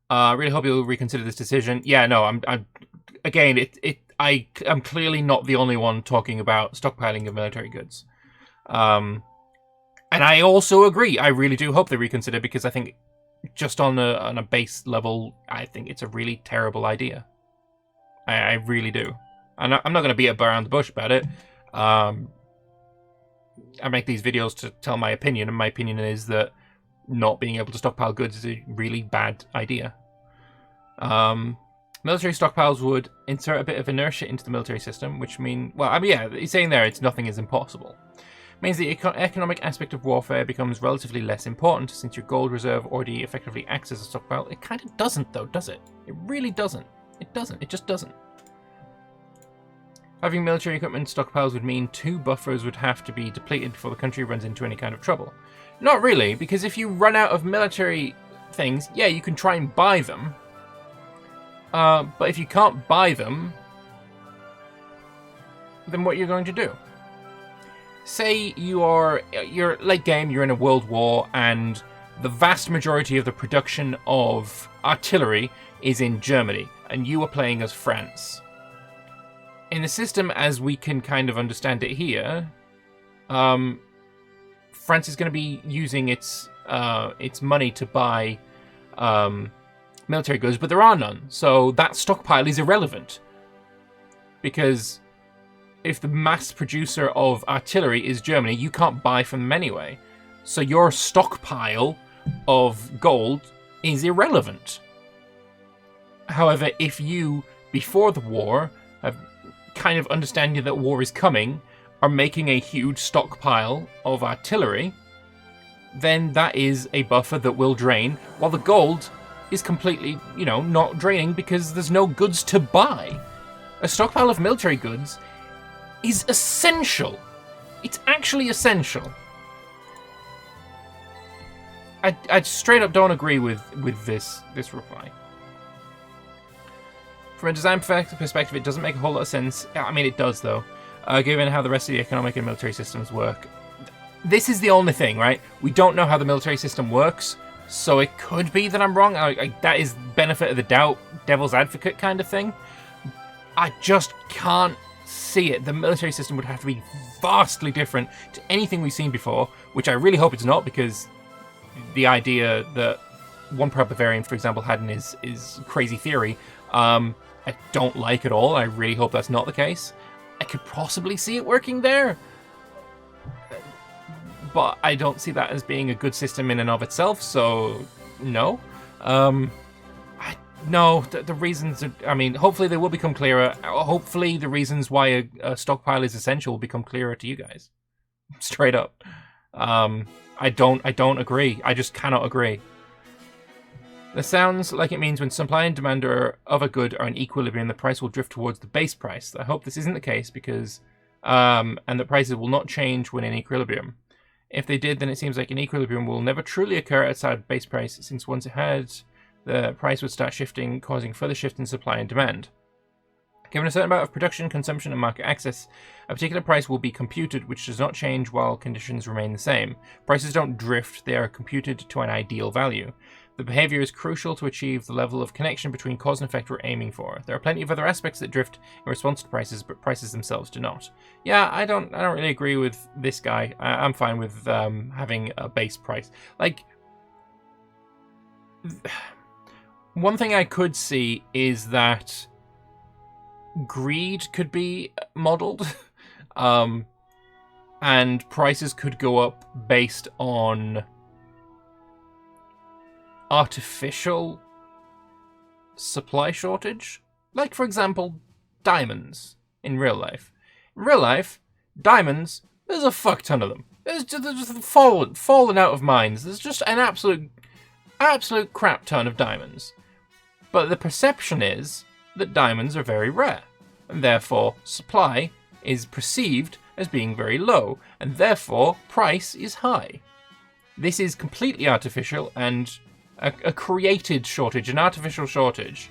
Speaker 1: I really hope you'll reconsider this decision. Yeah, no, I'm clearly not the only one talking about stockpiling of military goods. And I also agree. I really do hope they reconsider, because I think just on a base level, I think it's a really terrible idea. I really do. I'm not going to beat around the bush about it. I make these videos to tell my opinion, and my opinion is that not being able to stockpile goods is a really bad idea. Military stockpiles would insert a bit of inertia into the military system, which he's saying there nothing is impossible. Means the economic aspect of warfare becomes relatively less important, since your gold reserve already effectively acts as a stockpile. It kind of doesn't, though, does it? It really doesn't. It doesn't. It just doesn't. Having military equipment stockpiles would mean 2 buffers would have to be depleted before the country runs into any kind of trouble. Not really, because if you run out of military things, yeah, you can try and buy them. But if you can't buy them, then what are you going to do? Say you're late game, you're in a world war, and the vast majority of the production of artillery is in Germany, and you are playing as France. In the system as we can kind of understand it here, France is going to be using its money to buy military goods, but there are none. So that stockpile is irrelevant. Because if the mass producer of artillery is Germany, you can't buy from them anyway. So your stockpile of gold is irrelevant. However, if you, before the war, have kind of understanding that war is coming, are making a huge stockpile of artillery, then that is a buffer that will drain, while the gold is completely, not draining because there's no goods to buy. A stockpile of military goods is essential. It's actually essential. I straight up don't agree with this reply. From a design perspective, it doesn't make a whole lot of sense. I mean, it does, though, given how the rest of the economic and military systems work. This is the only thing, right? We don't know how the military system works, so it could be that I'm wrong. That is benefit of the doubt, devil's advocate kind of thing. I just can't see it. The military system would have to be vastly different to anything we've seen before, which I really hope it's not, because the idea that one proud Bavarian, for example, had in his crazy theory, I don't like at all. I really hope that's not the case. I could possibly see it working there, but I don't see that as being a good system in and of itself, so no. No, the reasons are, I mean, hopefully they will become clearer. Hopefully the reasons why a stockpile is essential will become clearer to you guys. Straight up. I don't agree. I just cannot agree. This sounds like it means when supply and demand of a good are in equilibrium, the price will drift towards the base price. I hope this isn't the case because, and the prices will not change when in equilibrium. If they did, then it seems like an equilibrium will never truly occur outside base price, since once it had, the price would start shifting, causing further shift in supply and demand. Given a certain amount of production, consumption, and market access, a particular price will be computed, which does not change while conditions remain the same. Prices don't drift, they are computed to an ideal value. The behavior is crucial to achieve the level of connection between cause and effect we're aiming for. There are plenty of other aspects that drift in response to prices, but prices themselves do not. Yeah, I don't really agree with this guy. I'm fine with having a base price. Like, one thing I could see is that greed could be modeled, and prices could go up based on artificial supply shortage. Like, for example, diamonds in real life. In real life, diamonds, there's a fuck ton of them. There's just fallen out of mines. There's just an absolute crap ton of diamonds. But the perception is that diamonds are very rare, and therefore supply is perceived as being very low, and therefore price is high. This is completely artificial and a created shortage, an artificial shortage,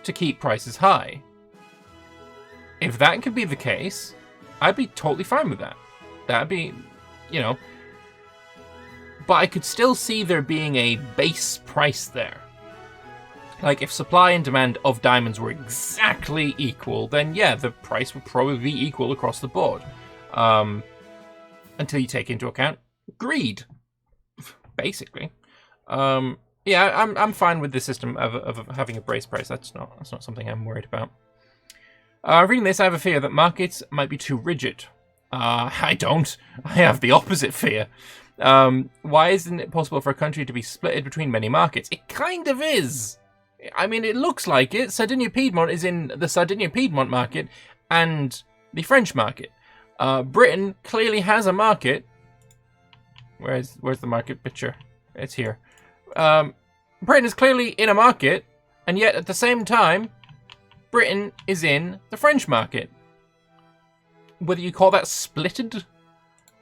Speaker 1: to keep prices high. If that could be the case, I'd be totally fine with that. That'd be, but I could still see there being a base price there. Like, if supply and demand of diamonds were exactly equal, then yeah, the price would probably be equal across the board. Until you take into account greed, basically. Yeah, I'm fine with the system of having a base price. That's not something I'm worried about. Reading this, I have a fear that markets might be too rigid. I don't. I have the opposite fear. Why isn't it possible for a country to be split between many markets? It kind of is. I mean, it looks like it. Sardinia-Piedmont is in the Sardinia-Piedmont market and the French market. Britain clearly has a market. Where's the market picture? It's here. Britain is clearly in a market, and yet at the same time, Britain is in the French market. Whether you call that splitted,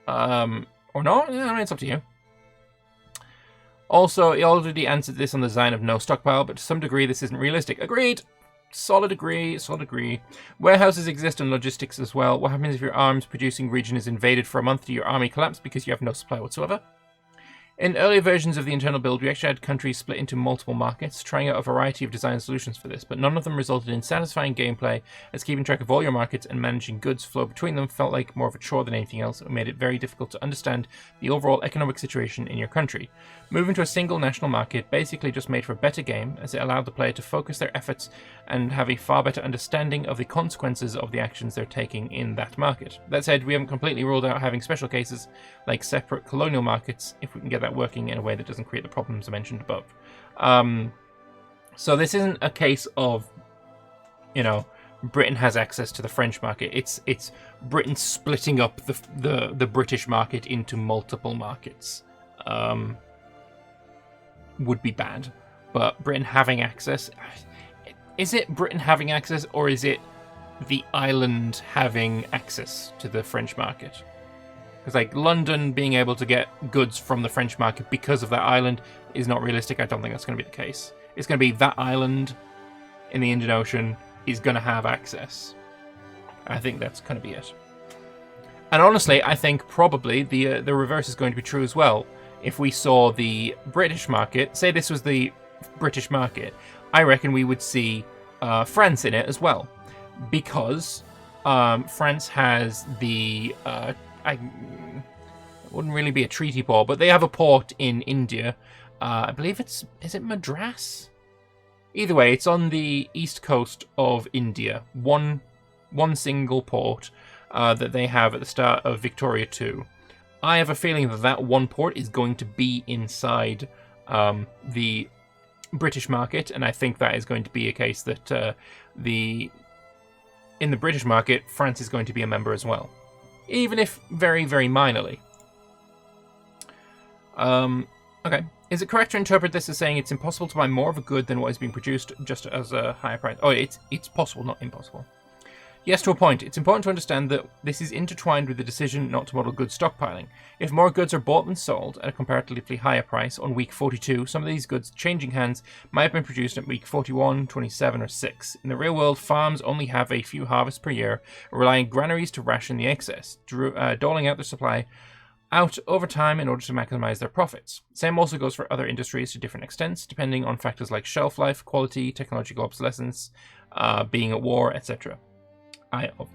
Speaker 1: or not, I mean, it's up to you. Also, he already answered this on the design of no stockpile, but to some degree this isn't realistic. Agreed! Solid agree. Warehouses exist and logistics as well. What happens if your arms producing region is invaded for a month? Do your army collapse because you have no supply whatsoever? In earlier versions of the internal build, we actually had countries split into multiple markets, trying out a variety of design solutions for this, but none of them resulted in satisfying gameplay, as keeping track of all your markets and managing goods flow between them felt like more of a chore than anything else, and made it very difficult to understand the overall economic situation in your country. Moving to a single national market basically just made for a better game, as it allowed the player to focus their efforts and have a far better understanding of the consequences of the actions they're taking in that market. That said, we haven't completely ruled out having special cases like separate colonial markets if we can get that working in a way that doesn't create the problems I mentioned above. So this isn't a case of, Britain has access to the French market. It's Britain splitting up the British market into multiple markets. Would be bad, but Britain having access. Is it Britain having access, or is it the island having access to the French market? Because London being able to get goods from the French market because of that island is not realistic. I don't think that's going to be the case. It's going to be that island in the Indian Ocean is going to have access. I think that's going to be it. And honestly, I think probably the reverse is going to be true as well. If we saw the British market, say this was the British market, I reckon we would see France in it as well. Because France has the... it wouldn't really be a treaty port, but they have a port in India. I believe is it Madras? Either way, it's on the east coast of India. One single port that they have at the start of Victoria 2. I have a feeling that one port is going to be inside the British market, and I think that is going to be a case that in the British market, France is going to be a member as well. Even if very, very minorly. Okay. Is it correct to interpret this as saying it's impossible to buy more of a good than what is being produced just as a higher price? Oh, it's possible, not impossible. Yes, to a point. It's important to understand that this is intertwined with the decision not to model goods stockpiling. If more goods are bought than sold at a comparatively higher price on week 42, some of these goods changing hands might have been produced at week 41, 27, or 6. In the real world, farms only have a few harvests per year, relying on granaries to ration the excess, doling out their supply out over time in order to maximize their profits. Same also goes for other industries to different extents, depending on factors like shelf life, quality, technological obsolescence, being at war, etc. I put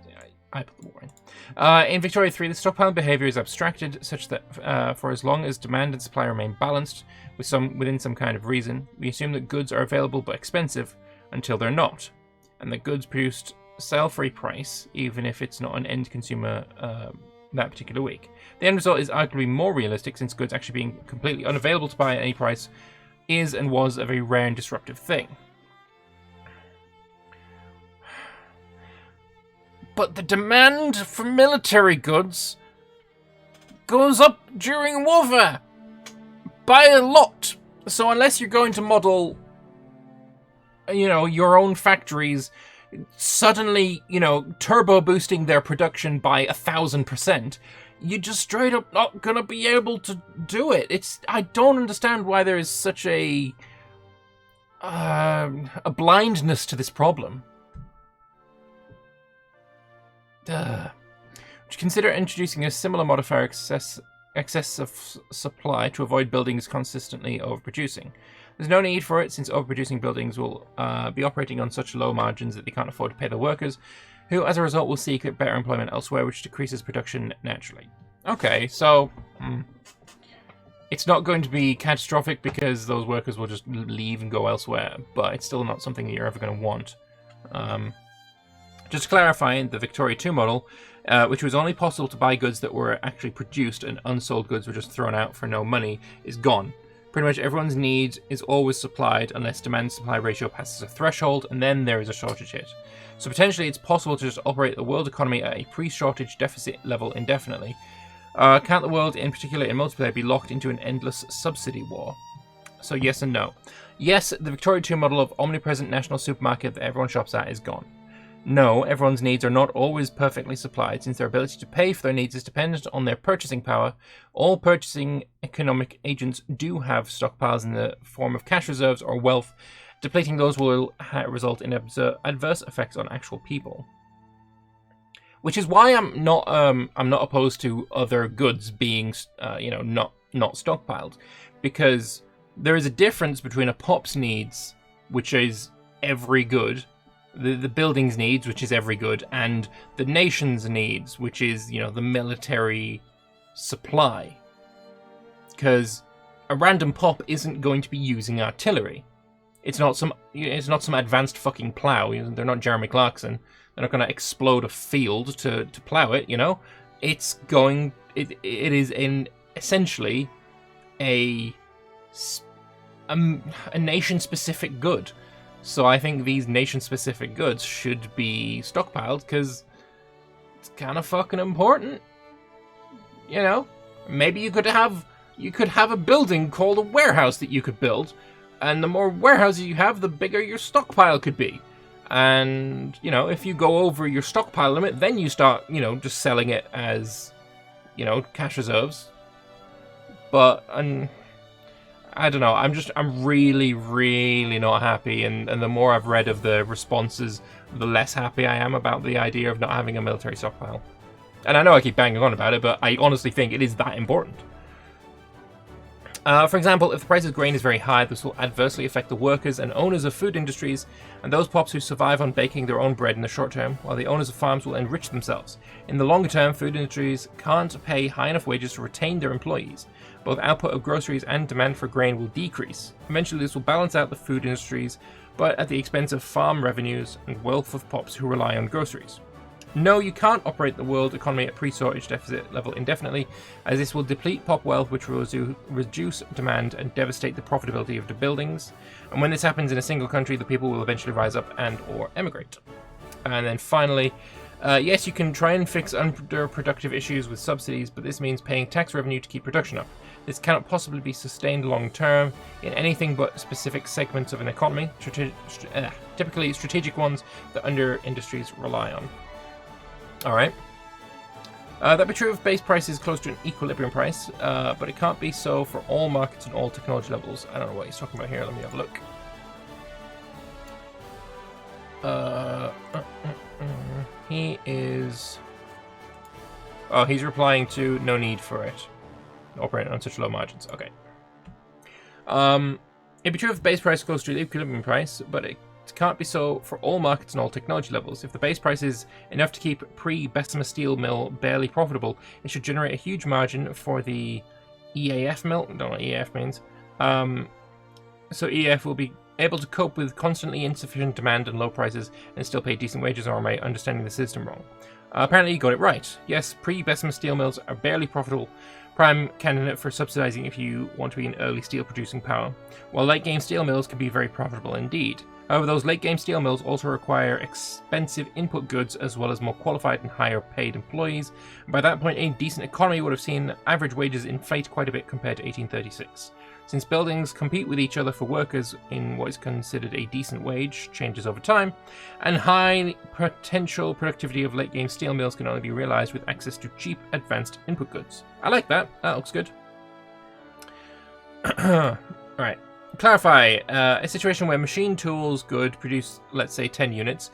Speaker 1: the war in. In Victoria 3, the stockpile behavior is abstracted such that for as long as demand and supply remain balanced within some kind of reason, we assume that goods are available but expensive until they're not, and that goods produced sell for a price, even if it's not an end consumer that particular week. The end result is arguably more realistic, since goods actually being completely unavailable to buy at any price is and was a very rare and disruptive thing. But the demand for military goods goes up during warfare by a lot. So unless you're going to model, your own factories suddenly, turbo boosting their production by 1,000%, you're just straight up not gonna be able to do it. I don't understand why there is such a blindness to this problem. Would you consider introducing a similar modifier, excess of supply, to avoid buildings consistently overproducing? There's no need for it, since overproducing buildings will be operating on such low margins that they can't afford to pay their workers, who as a result will seek better employment elsewhere, which decreases production naturally. Okay, so it's not going to be catastrophic because those workers will just leave and go elsewhere, but it's still not something that you're ever going to want. Just clarifying, the Victoria 2 model, which was only possible to buy goods that were actually produced and unsold goods were just thrown out for no money, is gone. Pretty much everyone's need is always supplied unless demand-supply ratio passes a threshold, and then there is a shortage hit. So potentially it's possible to just operate the world economy at a pre-shortage deficit level indefinitely. Can't the world, in particular in multiplayer, be locked into an endless subsidy war? So yes and no. Yes, the Victoria 2 model of omnipresent national supermarket that everyone shops at is gone. No, everyone's needs are not always perfectly supplied, since their ability to pay for their needs is dependent on their purchasing power. All purchasing economic agents do have stockpiles in the form of cash reserves or wealth. Depleting those will result in adverse effects on actual people. Which is why I'm not opposed to other goods being, not not stockpiled, because there is a difference between a pop's needs, which is every good, the building's needs, which is every good, and the nation's needs, which is, you know, the military supply. Because a random pop isn't going to be using artillery. It's not some advanced fucking plow. They're not Jeremy Clarkson. They're not going to explode a field to plow it, you know? It is essentially a nation-specific good. So I think these nation-specific goods should be stockpiled, because it's kind of fucking important. You know? Maybe you could have a building called a warehouse that you could build, and the more warehouses you have, the bigger your stockpile could be. And, you know, if you go over your stockpile limit, then you start, you know, just selling it as, you know, cash reserves. But, I don't know, I'm really, really not happy, and the more I've read of the responses, the less happy I am about the idea of not having a military stockpile. And I know I keep banging on about it, but I honestly think it is that important. For example, if the price of grain is very high, this will adversely affect the workers and owners of food industries, and those pops who survive on baking their own bread in the short term, while the owners of farms will enrich themselves. In the longer term, food industries can't pay high enough wages to retain their employees. Both output of groceries and demand for grain will decrease. Eventually, this will balance out the food industries, but at the expense of farm revenues and wealth of pops who rely on groceries. No, you can't operate the world economy at pre-shortage deficit level indefinitely, as this will deplete pop wealth, which will reduce demand and devastate the profitability of the buildings. And when this happens in a single country, the people will eventually rise up and or emigrate. And then finally, yes, you can try and fix underproductive issues with subsidies, but this means paying tax revenue to keep production up. This cannot possibly be sustained long term in anything but specific segments of an economy, typically strategic ones that under industries rely on. Alright. That'd be true if base price is close to an equilibrium price, but it can't be so for all markets and all technology levels. I don't know what he's talking about here. Let me have a look. He is... Oh, he's replying to no need for it. Operating on such low margins. Okay. It'd be true if base price goes to the equilibrium price, but it can't be so for all markets and all technology levels. If the base price is enough to keep pre-Bessemer steel mill barely profitable, it should generate a huge margin for the EAF mill. I don't know what EAF means. So EAF will be able to cope with constantly insufficient demand and low prices and still pay decent wages, or am I understanding the system wrong? Apparently you got it right. Yes, pre-Bessemer steel mills are barely profitable, prime candidate for subsidizing if you want to be an early steel producing power, while late game steel mills can be very profitable indeed. However, those late game steel mills also require expensive input goods as well as more qualified and higher paid employees. By that point, a decent economy would have seen average wages inflate quite a bit compared to 1836. Since buildings compete with each other for workers in what is considered a decent wage, changes over time, and high potential productivity of late game steel mills can only be realized with access to cheap advanced input goods. I like that. That looks good. Alright. Clarify, a situation where machine tools good produce, let's say, 10 units.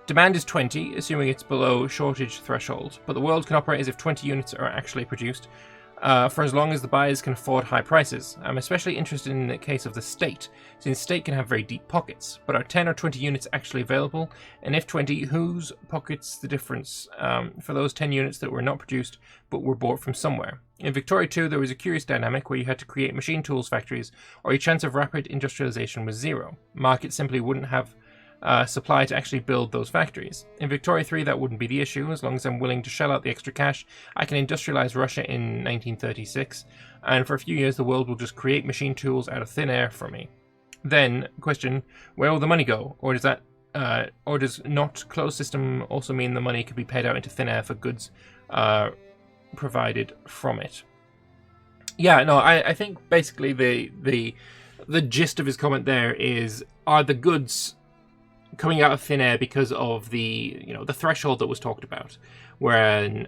Speaker 1: Demand is 20, assuming it's below shortage threshold, but the world can operate as if 20 units are actually produced, for as long as the buyers can afford high prices. I'm especially interested in the case of the state, since state can have very deep pockets, but are 10 or 20 units actually available? And if 20, whose pockets the difference for those 10 units that were not produced but were bought from somewhere? In Victoria 2, there was a curious dynamic where you had to create machine tools factories, or your chance of rapid industrialization was zero. Markets simply wouldn't have supply to actually build those factories. In Victoria 3, that wouldn't be the issue. As long as I'm willing to shell out the extra cash, I can industrialize Russia in 1936, and for a few years the world will just create machine tools out of thin air for me. Then, question, where will the money go? Or does not closed system also mean the money could be paid out into thin air for goods provided from it? Yeah, no, I think basically the gist of his comment there is, are the goods coming out of thin air because of the threshold that was talked about, when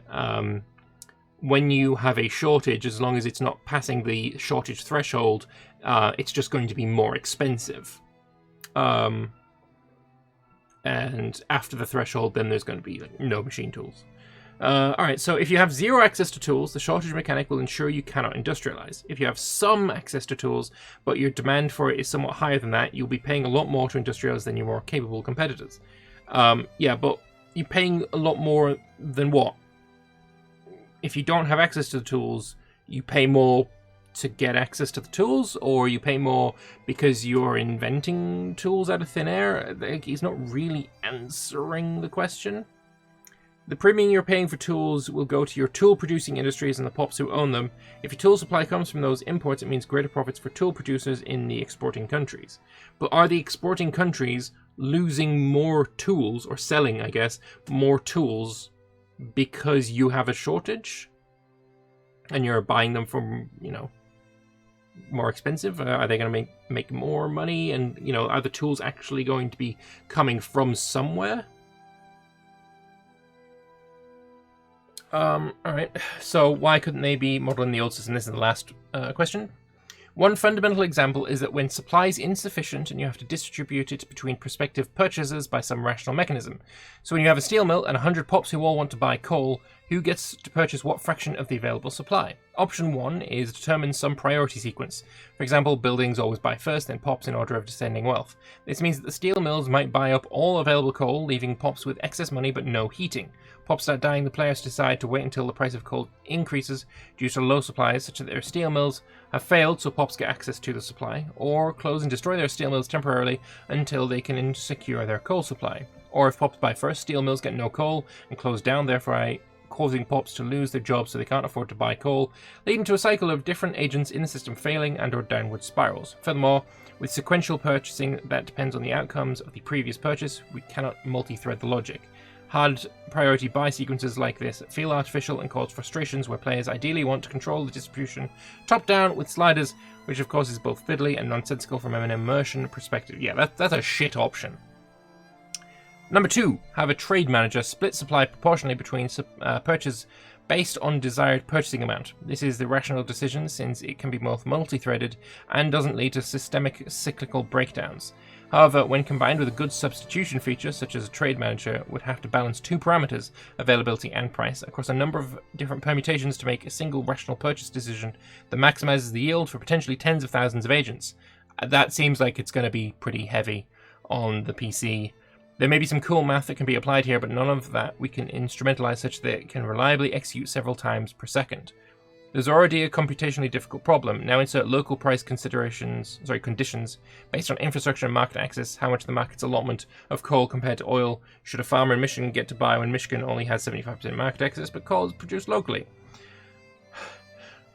Speaker 1: you have a shortage, as long as it's not passing the shortage threshold, it's just going to be more expensive. And after the threshold, then there's going to be no machine tools. Alright, so if you have zero access to tools, the shortage mechanic will ensure you cannot industrialize. If you have some access to tools, but your demand for it is somewhat higher than that, you'll be paying a lot more to industrialize than your more capable competitors. Yeah, but you're paying a lot more than what? If you don't have access to the tools, you pay more to get access to the tools, or you pay more because you're inventing tools out of thin air? He's not really answering the question. The premium you're paying for tools will go to your tool-producing industries and the pops who own them. If your tool supply comes from those imports, it means greater profits for tool producers in the exporting countries. But are the exporting countries losing more tools, or selling, I guess, more tools because you have a shortage? And you're buying them from, more expensive? Are they going to make more money? And, are the tools actually going to be coming from somewhere? Alright, so why couldn't they be modeling the old system? This is the last question. One fundamental example is that when supply is insufficient and you have to distribute it between prospective purchasers by some rational mechanism. So when you have a steel mill and 100 pops who all want to buy coal, who gets to purchase what fraction of the available supply? Option 1 is determine some priority sequence. For example, buildings always buy first, then pops in order of descending wealth. This means that the steel mills might buy up all available coal, leaving pops with excess money but no heating. Pops start dying, the players decide to wait until the price of coal increases due to low supplies, such that their steel mills have failed, so pops get access to the supply, or close and destroy their steel mills temporarily until they can secure their coal supply. Or if pops buy first, steel mills get no coal and close down, therefore causing pops to lose their jobs so they can't afford to buy coal, leading to a cycle of different agents in the system failing and or downward spirals. Furthermore, with sequential purchasing that depends on the outcomes of the previous purchase, we cannot multi-thread the logic. Hard priority buy sequences like this feel artificial and cause frustrations where players ideally want to control the distribution top-down with sliders, which of course is both fiddly and nonsensical from an immersion perspective. Yeah, that's a shit option. Number 2, have a trade manager split supply proportionally between purchases based on desired purchasing amount. This is the rational decision since it can be both multi-threaded and doesn't lead to systemic cyclical breakdowns. However, when combined with a good substitution feature, such as a trade manager would have to balance two parameters, availability and price, across a number of different permutations to make a single rational purchase decision that maximizes the yield for potentially tens of thousands of agents. That seems like it's going to be pretty heavy on the PC. There may be some cool math that can be applied here, but none of that we can instrumentalize such that it can reliably execute several times per second. There's already a computationally difficult problem. Now insert local price conditions based on infrastructure and market access, how much the market's allotment of coal compared to oil should a farmer in Michigan get to buy when Michigan only has 75% market access, but coal is produced locally.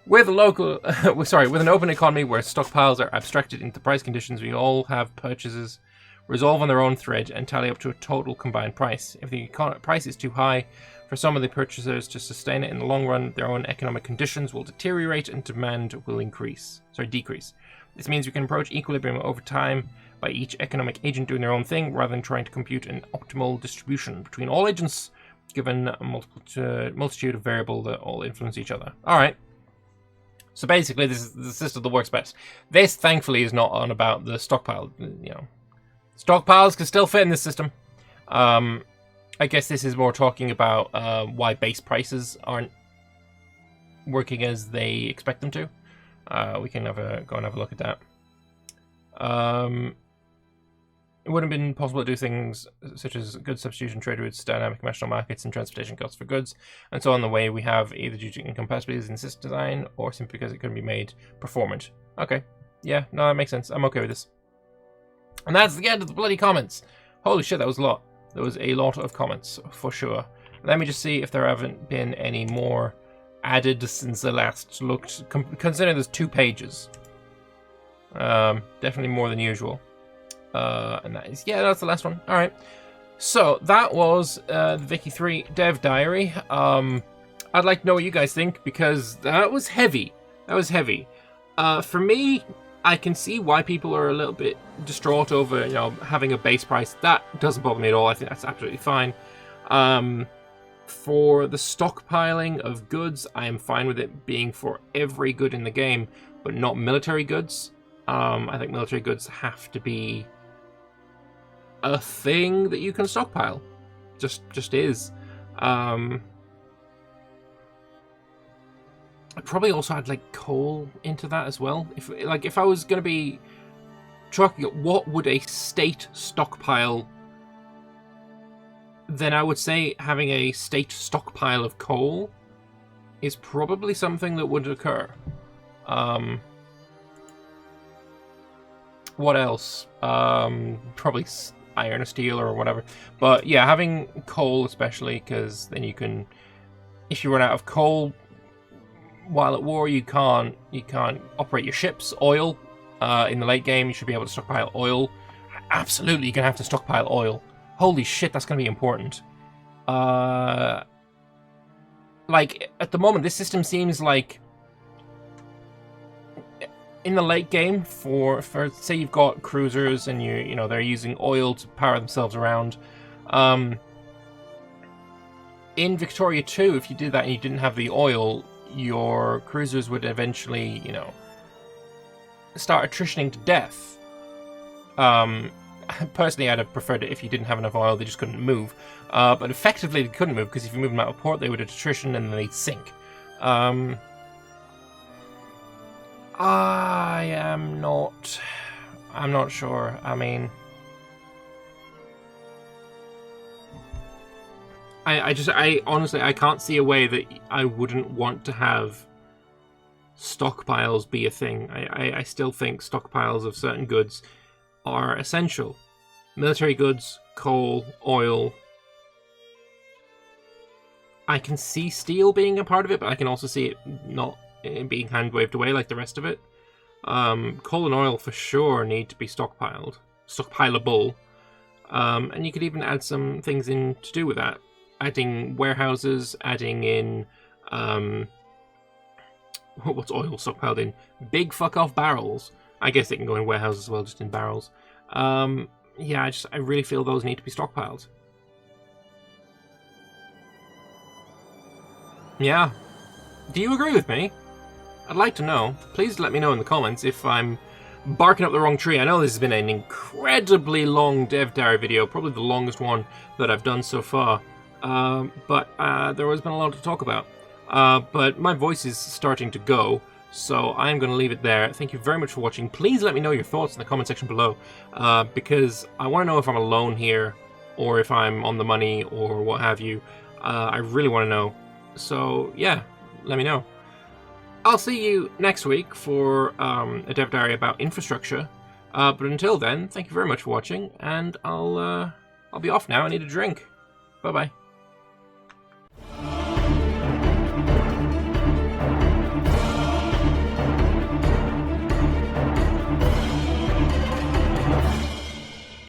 Speaker 1: With an open economy where stockpiles are abstracted into price conditions, we all have purchases resolve on their own thread and tally up to a total combined price. If the price is too high for some of the purchasers to sustain it in the long run, their own economic conditions will deteriorate and demand will decrease. This means we can approach equilibrium over time by each economic agent doing their own thing rather than trying to compute an optimal distribution between all agents given a multitude of variables that all influence each other. Alright. So basically this is the system that works best. This thankfully is not on about the stockpile, Stockpiles can still fit in this system. I guess this is more talking about why base prices aren't working as they expect them to. We can go and have a look at that. It would have been possible to do things such as good substitution trade routes, dynamic national markets, and transportation costs for goods, and so on the way we have either due to incompatibilities in system design or simply because it couldn't be made performant. Okay, yeah, no, that makes sense. I'm okay with this. And that's the end of the bloody comments. Holy shit, that was a lot. There was a lot of comments, for sure. Let me just see if there haven't been any more added since I last looked. Considering there's 2 pages. Definitely more than usual. And that's the last one. Alright. So, that was the Vicky 3 Dev Diary. I'd like to know what you guys think, because that was heavy. For me, I can see why people are a little bit distraught over, having a base price. That doesn't bother me at all. I think that's absolutely fine. For the stockpiling of goods, I am fine with it being for every good in the game, but not military goods. I think military goods have to be a thing that you can stockpile. Just is. I'd probably also add like coal into that as well. If I was going to be trucking it, what would a state stockpile? Then I would say having a state stockpile of coal is probably something that would occur. What else? Probably iron or steel or whatever. But yeah, having coal especially, because then you can, if you run out of coal while at war, you can't operate your ships. Oil, in the late game, you should be able to stockpile oil. Absolutely, you're gonna have to stockpile oil. Holy shit, that's gonna be important. Like at the moment, this system seems like in the late game for say you've got cruisers and you know they're using oil to power themselves around. In Victoria 2, if you did that and you didn't have the oil, your cruisers would eventually, you know, start attritioning to death. Personally, I'd have preferred it if you didn't have enough oil, they just couldn't move. But effectively, they couldn't move because if you move them out of port, they would attrition and then they'd sink. I'm not sure. I mean, I honestly, I can't see a way that I wouldn't want to have stockpiles be a thing. I still think stockpiles of certain goods are essential. Military goods, coal, oil. I can see steel being a part of it, but I can also see it not being hand-waved away like the rest of it. Coal and oil for sure need to be stockpileable. And you could even add some things in to do with that. Adding warehouses, adding in... what's oil stockpiled in? Big fuck-off barrels. I guess they can go in warehouses as well, just in barrels. Yeah, I really feel those need to be stockpiled. Yeah. Do you agree with me? I'd like to know. Please let me know in the comments if I'm barking up the wrong tree. I know this has been an incredibly long Dev Diary video, probably the longest one that I've done so far. But there has been a lot to talk about. But my voice is starting to go, so I'm going to leave it there. Thank you very much for watching. Please let me know your thoughts in the comment section below, because I want to know if I'm alone here, or if I'm on the money, or what have you. I really want to know. So, yeah, let me know. I'll see you next week for a Dev Diary about infrastructure. But until then, thank you very much for watching, and I'll be off now. I need a drink. Bye-bye.